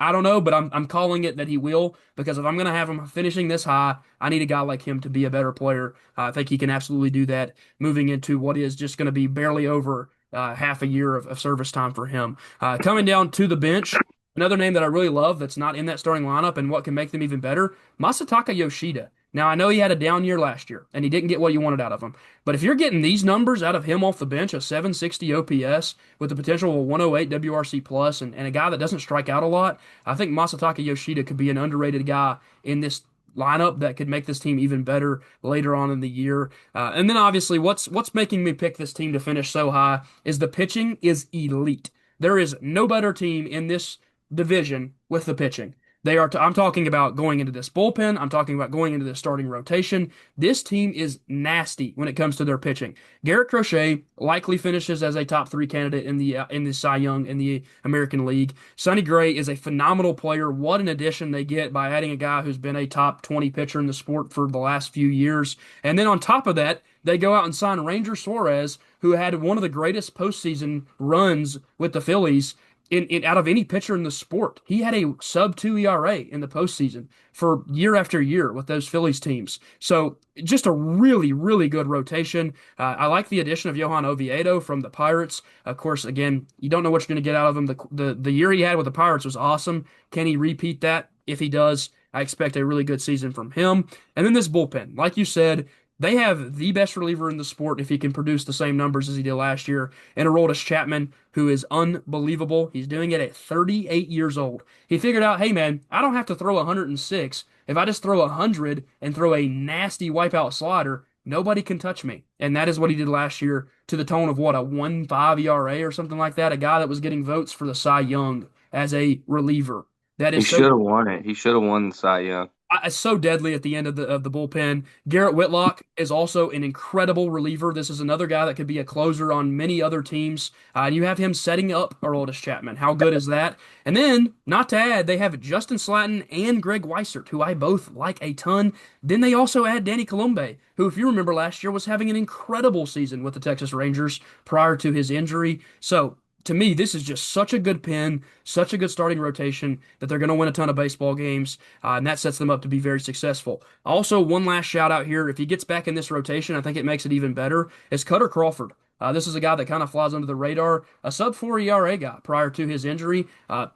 I don't know, but I'm calling it that he will because if I'm going to have him finishing this high, I need a guy like him to be a better player. I think he can absolutely do that moving into what is just going to be barely over half a year of service time for him. Coming down to the bench, another name that I really love that's not in that starting lineup and what can make them even better, Masataka Yoshida. Now, I know he had a down year last year and he didn't get what you wanted out of him. But if you're getting these numbers out of him off the bench, a 760 OPS with the potential of a 108 WRC plus and a guy that doesn't strike out a lot, I think Masataka Yoshida could be an underrated guy in this lineup that could make this team even better later on in the year. And then obviously what's making me pick this team to finish so high is the pitching is elite. There is no better team in this division with the pitching. I'm talking about going into this bullpen. I'm talking about going into this starting rotation. This team is nasty when it comes to their pitching. Garrett Crochet likely finishes as a top three candidate in the Cy Young in the American League. Sonny Gray is a phenomenal player. What an addition they get by adding a guy who's been a top 20 pitcher in the sport for the last few years. And then on top of that, they go out and sign Ranger Suarez, who had one of the greatest postseason runs with the Phillies in out of any pitcher in the sport. He had a sub 2 ERA in the postseason for year after year with those Phillies teams. So just a really, really good rotation. I like the addition of Johan Oviedo from the Pirates. Of course, again, you don't know what you're going to get out of him. The year he had with the Pirates was awesome. Can he repeat that? If he does, I expect a really good season from him. And then this bullpen, like you said, they have the best reliever in the sport if he can produce the same numbers as he did last year. And Aroldis Chapman, who is unbelievable. He's doing it at 38 years old. He figured out, hey man, I don't have to throw 106. If I just throw 100 and throw a nasty wipeout slider, nobody can touch me. And that is what he did last year to the tone of what, a 1.5 ERA or something like that. A guy that was getting votes for the Cy Young as a reliever. That He is should so have won it. He should have won the Cy Young. So deadly at the end of the bullpen. Garrett Whitlock is also an incredible reliever. This is another guy that could be a closer on many other teams. And you have him setting up Aroldis Chapman. How good is that? And then, not to add, they have Justin Slatton and Greg Weissert, who I both like a ton. Then they also add Danny Colombe, who, if you remember last year, was having an incredible season with the Texas Rangers prior to his injury. So to me, this is just such a good pin, such a good starting rotation that they're going to win a ton of baseball games, and that sets them up to be very successful. Also, one last shout out here: if he gets back in this rotation, I think it makes it even better. Is Cutter Crawford? This is a guy that kind of flies under the radar, a sub 4 ERA guy prior to his injury.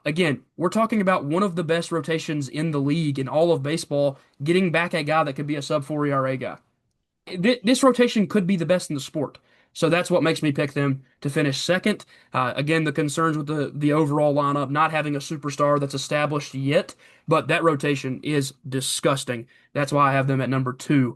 Again, we're talking about one of the best rotations in the league in all of baseball, getting back a guy that could be a sub 4 ERA guy. This rotation could be the best in the sport. So that's what makes me pick them to finish second. Again, the concerns with the overall lineup, not having a superstar that's established yet, but that rotation is disgusting. That's why I have them at number two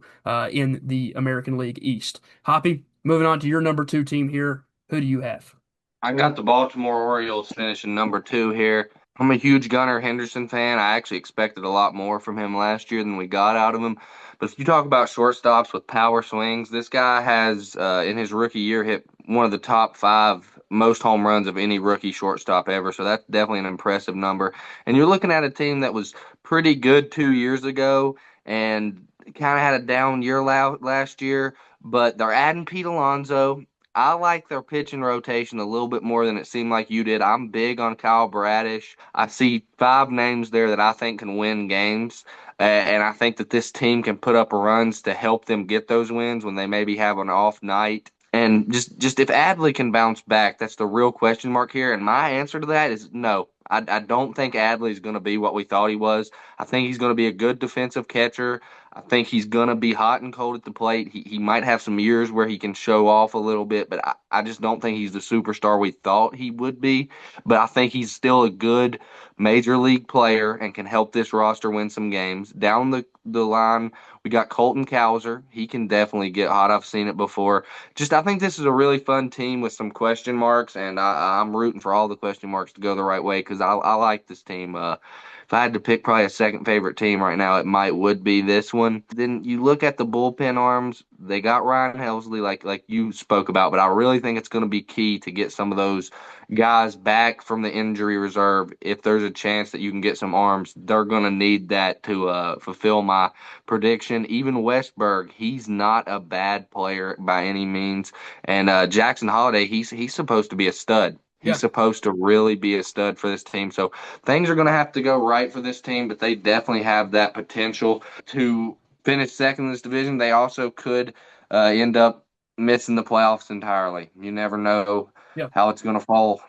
in the American League East. Hoppy, moving on to your number two team here. Who do you have? I got the Baltimore Orioles finishing number two here. I'm a huge Gunnar Henderson fan. I actually expected a lot more from him last year than we got out of him. But if you talk about shortstops with power swings, this guy has, in his rookie year, hit one of the top five most home runs of any rookie shortstop ever. So that's definitely an impressive number. And you're looking at a team that was pretty good 2 years ago and kind of had a down year last year, but they're adding Pete Alonso. I like their pitching rotation a little bit more than it seemed like you did. I'm big on Kyle Bradish. I see five names there that I think can win games. And I think that this team can put up runs to help them get those wins when they maybe have an off night. And just if Adley can bounce back, that's the real question mark here. And my answer to that is no. I don't think Adley is going to be what we thought he was. I think he's going to be a good defensive catcher. I think he's going to be hot and cold at the plate. He might have some years where he can show off a little bit, but I just don't think he's the superstar we thought he would be. But I think he's still a good major league player and can help this roster win some games. Down the line, we got Colton Cowser. He can definitely get hot. I've seen it before. Just I think this is a really fun team with some question marks, and I'm rooting for all the question marks to go the right way because I like this team. If I had to pick probably a second favorite team right now, it might would be this one. Then you look at the bullpen arms. They got Ryan Helsley, like you spoke about, but I really think it's going to be key to get some of those guys back from the injury reserve. If there's a chance that you can get some arms, they're going to need that to fulfill my prediction. Even Westberg, he's not a bad player by any means, and Jackson Holiday, he's supposed to be a stud. He's Yeah. supposed to really be a stud for this team. So things are going to have to go right for this team, but they definitely have that potential to finish second in this division. They also could end up missing the playoffs entirely. You never know Yeah. how it's going to fall.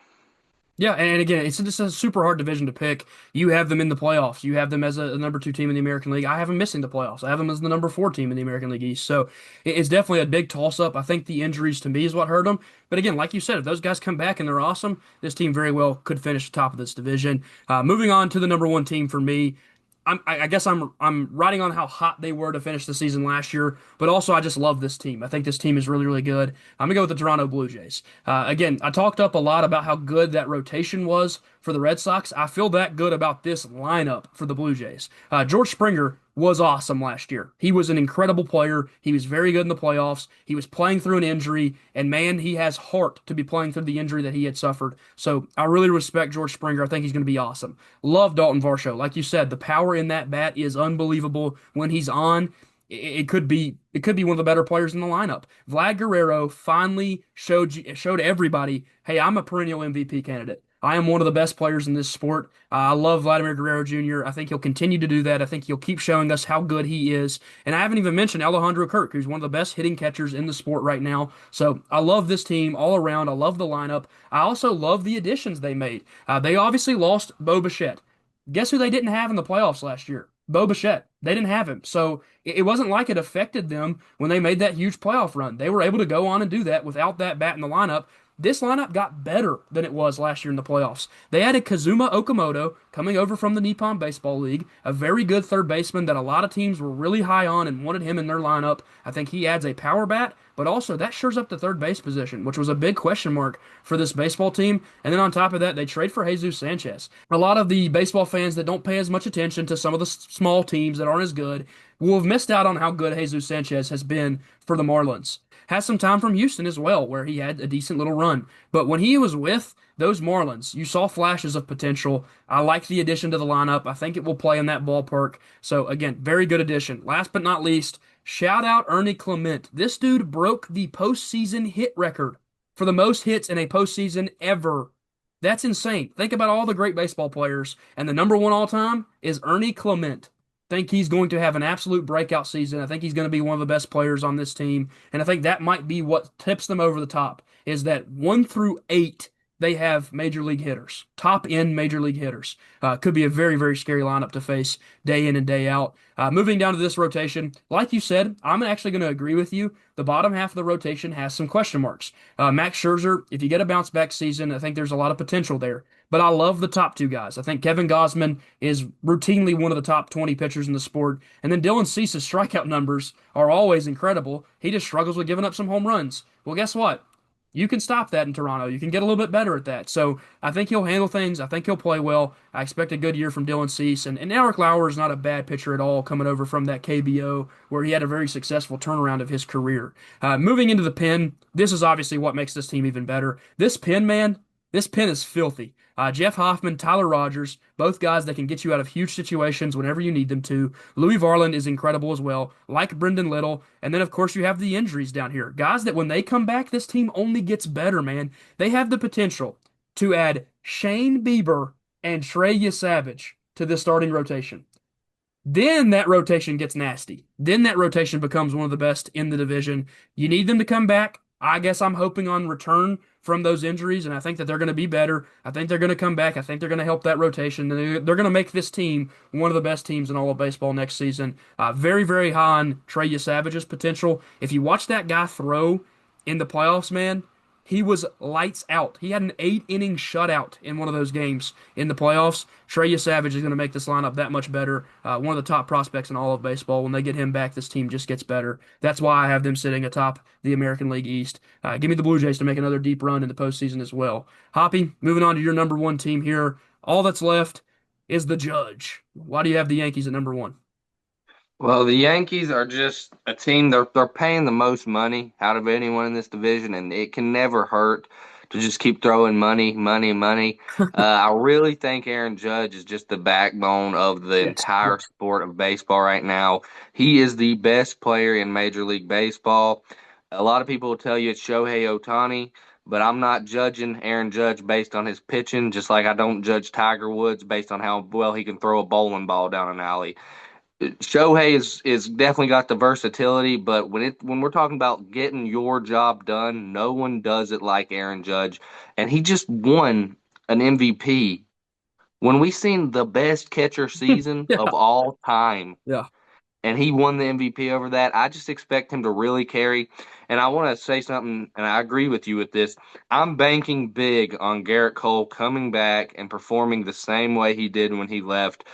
Yeah, and again, it's just a super hard division to pick. You have them in the playoffs. You have them as a number two team in the American League. I have them missing the playoffs. I have them as the number four team in the American League East. So it's definitely a big toss up. I think the injuries to me is what hurt them. But again, like you said, if those guys come back and they're awesome, this team very well could finish top of this division. Moving on to the number one team for me. I guess I'm riding on how hot they were to finish the season last year, but also I just love this team. I think this team is really, really good. I'm gonna go with the Toronto Blue Jays. Again, I talked up a lot about how good that rotation was for the Red Sox. I feel that good about this lineup for the Blue Jays. George Springer was awesome last year. He was an incredible player. He was very good in the playoffs. He was playing through an injury, and man, he has heart to be playing through the injury that he had suffered. So I really respect George Springer. I think he's going to be awesome. Love Dalton Varsho. Like you said, the power in that bat is unbelievable. When he's on, it could be one of the better players in the lineup. Vlad Guerrero finally showed everybody, hey, I'm a perennial MVP candidate. I am one of the best players in this sport. I love Vladimir Guerrero Jr. I think he'll continue to do that. I think he'll keep showing us how good he is. And I haven't even mentioned Alejandro Kirk, who's one of the best hitting catchers in the sport right now. So I love this team all around. I love the lineup. I also love the additions they made. They obviously lost Bo Bichette. Guess who they didn't have in the playoffs last year? Bo Bichette. They didn't have him. So it wasn't like it affected them when they made that huge playoff run. They were able to go on and do that without that bat in the lineup. this lineup got better than it was last year in the playoffs. They added Kazuma Okamoto coming over from the Nippon Baseball League, a very good third baseman that a lot of teams were really high on and wanted him in their lineup. I think he adds a power bat, but also that shores up the third base position, which was a big question mark for this baseball team. And then on top of that, they trade for Jesus Sanchez. A lot of the baseball fans that don't pay as much attention to some of the small teams that aren't as good will have missed out on how good Jesus Sanchez has been for the Marlins. Has some time from Houston as well, where he had a decent little run. But when he was with those Marlins, you saw flashes of potential. I like the addition to the lineup. I think it will play in that ballpark. So again, very good addition. Last but not least, shout out Ernie Clement. This dude broke the postseason hit record for the most hits in a postseason ever. That's insane. Think about all the great baseball players, and the number one all time is Ernie Clement. Think he's going to have an absolute breakout season. I think he's going to be one of the best players on this team, and I think that might be what tips them over the top. Is that 1 through 8 they have major league hitters, top end major league hitters. Could be a very, very scary lineup to face day in and day out. Moving down to this rotation, like you said, I'm actually going to agree with you. The bottom half of the rotation has some question marks. Max Scherzer, if you get a bounce back season, I think there's a lot of potential there. But I love the top two guys. I think Kevin Gausman is routinely one of the top 20 pitchers in the sport. And then Dylan Cease's strikeout numbers are always incredible. He just struggles with giving up some home runs. Well, guess what? You can stop that in Toronto. You can get a little bit better at that. So I think he'll handle things. I think he'll play well. I expect a good year from Dylan Cease. And Eric Lauer is not a bad pitcher at all, coming over from that KBO where he had a very successful turnaround of his career. Moving into the pen, this is obviously what makes this team even better. This pen, man, this pen is filthy. Jeff Hoffman, Tyler Rogers, both guys that can get you out of huge situations whenever you need them to. Louis Varland is incredible as well, like Brendan Little. And then, of course, you have the injuries down here. Guys that when they come back, this team only gets better, man. They have the potential to add Shane Bieber and Trey Yesavage to the starting rotation. Then that rotation gets nasty. Then that rotation becomes one of the best in the division. You need them to come back. I guess I'm hoping on return from those injuries, and I think that they're going to be better. I think they're going to come back. I think they're going to help that rotation. They're going to make this team one of the best teams in all of baseball next season. Very, very high on Trey Savage's potential. If you watch that guy throw in the playoffs, man, he was lights out. He had an 8 inning shutout in one of those games in the playoffs. Trey Savage is going to make this lineup that much better. One of the top prospects in all of baseball. When they get him back, this team just gets better. That's why I have them sitting atop the American League East. Give me the Blue Jays to make another deep run in the postseason as well. Hoppy, moving on to your number one team here. All that's left is the Judge. Why do you have the Yankees at number one? Well, the Yankees are just a team. They're paying the most money out of anyone in this division, and it can never hurt to just keep throwing money, money, money. I really think Aaron Judge is just the backbone of the Yes. Yes. entire sport of baseball right now. He is the best player in Major League Baseball. A lot of people will tell you it's Shohei Ohtani, but I'm not judging Aaron Judge based on his pitching, just like I don't judge Tiger Woods based on how well he can throw a bowling ball down an alley. Shohei is definitely got the versatility, but when we're talking about getting your job done, no one does it like Aaron Judge, and he just won an MVP when we seen the best catcher season Yeah. of all time, Yeah. and he won the MVP over that. I just expect him to really carry. And I want to say something, and I agree with you with this. I'm banking big on Garrett Cole coming back and performing the same way he did when he left.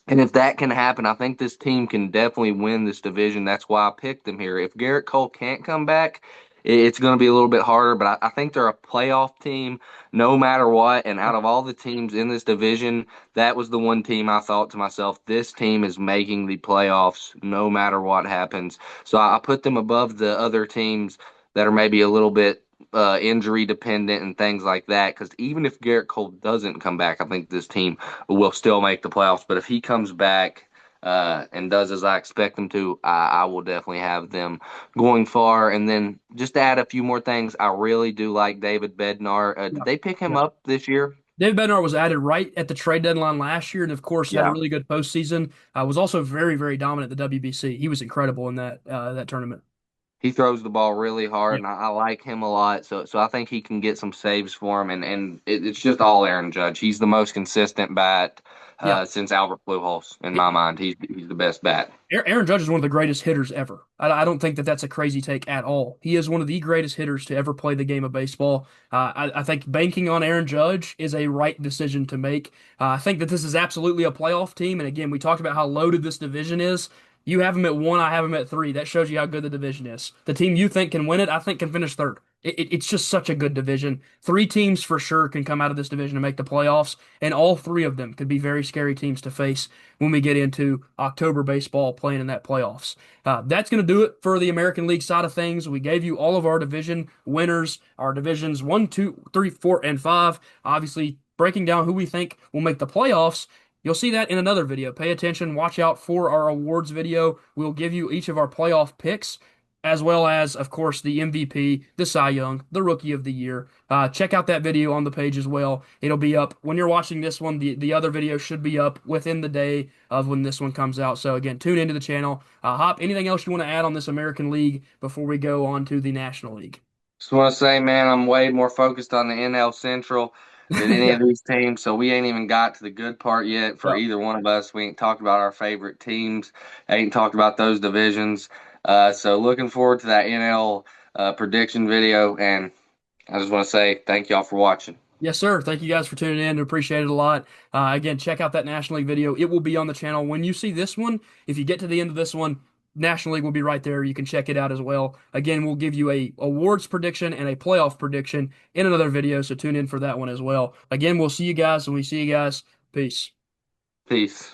And if that can happen, I think this team can definitely win this division. That's why I picked them here. If Garrett Cole can't come back, it's going to be a little bit harder, but I think they're a playoff team no matter what. And out of all the teams in this division, that was the one team I thought to myself, this team is making the playoffs no matter what happens. So I put them above the other teams that are maybe a little bit injury dependent and things like that. Because even if Garrett Cole doesn't come back, I think this team will still make the playoffs. But if he comes back and does as I expect them to, I will definitely have them going far. And then just to add a few more things, I really do like David Bednar. Did Yeah. they pick him Yeah. up this year? David Bednar was added right at the trade deadline last year, and of course had a Yeah. really good postseason. Was also very, very dominant at the WBC. He was incredible in that tournament. He throws the ball really hard, Yeah, and I like him a lot. So I think he can get some saves for him, and it's just all Aaron Judge. He's the most consistent bat. Yeah. since Albert Pujols. In my mind, he's the best bat. Aaron Judge is one of the greatest hitters ever. I don't think that that's a crazy take at all. He is one of the greatest hitters to ever play the game of baseball. I think banking on Aaron Judge is a right decision to make. I think that this is absolutely a playoff team. And again, we talked about how loaded this division is. You have them at one, I have them at three. That shows you how good the division is. The team you think can win it, I think can finish third. It's just such a good division. Three teams for sure can come out of this division and make the playoffs, and all three of them could be very scary teams to face when we get into October baseball playing in that playoffs. That's going to do it for the American League side of things. We gave you all of our division winners, our divisions 1, 2, 3, 4, and 5. Obviously, breaking down who we think will make the playoffs. You'll see that in another video. Pay attention, watch out for our awards video. We'll give you each of our playoff picks, as well as, of course, the MVP, the Cy Young, the Rookie of the Year. Check out that video on the page as well. It'll be up when you're watching this one. The other video should be up within the day of when this one comes out. So again, tune into the channel. Hop, anything else you want to add on this American League before we go on to the National League? Just want to say, man, I'm way more focused on the NL Central than any Yeah. of these teams. So we ain't even got to the good part yet for Yep. either one of us. We ain't talked about our favorite teams. Ain't talked about those divisions. So looking forward to that NL prediction video. And I just want to say thank y'all for watching. Yes, sir. Thank you guys for tuning in. We appreciate it a lot. Again, check out that National League video. It will be on the channel. When you see this one, if you get to the end of this one, National League will be right there. You can check it out as well. Again, we'll give you a awards prediction and a playoff prediction in another video, so tune in for that one as well. Again, we'll see you guys when we see you guys. Peace. Peace.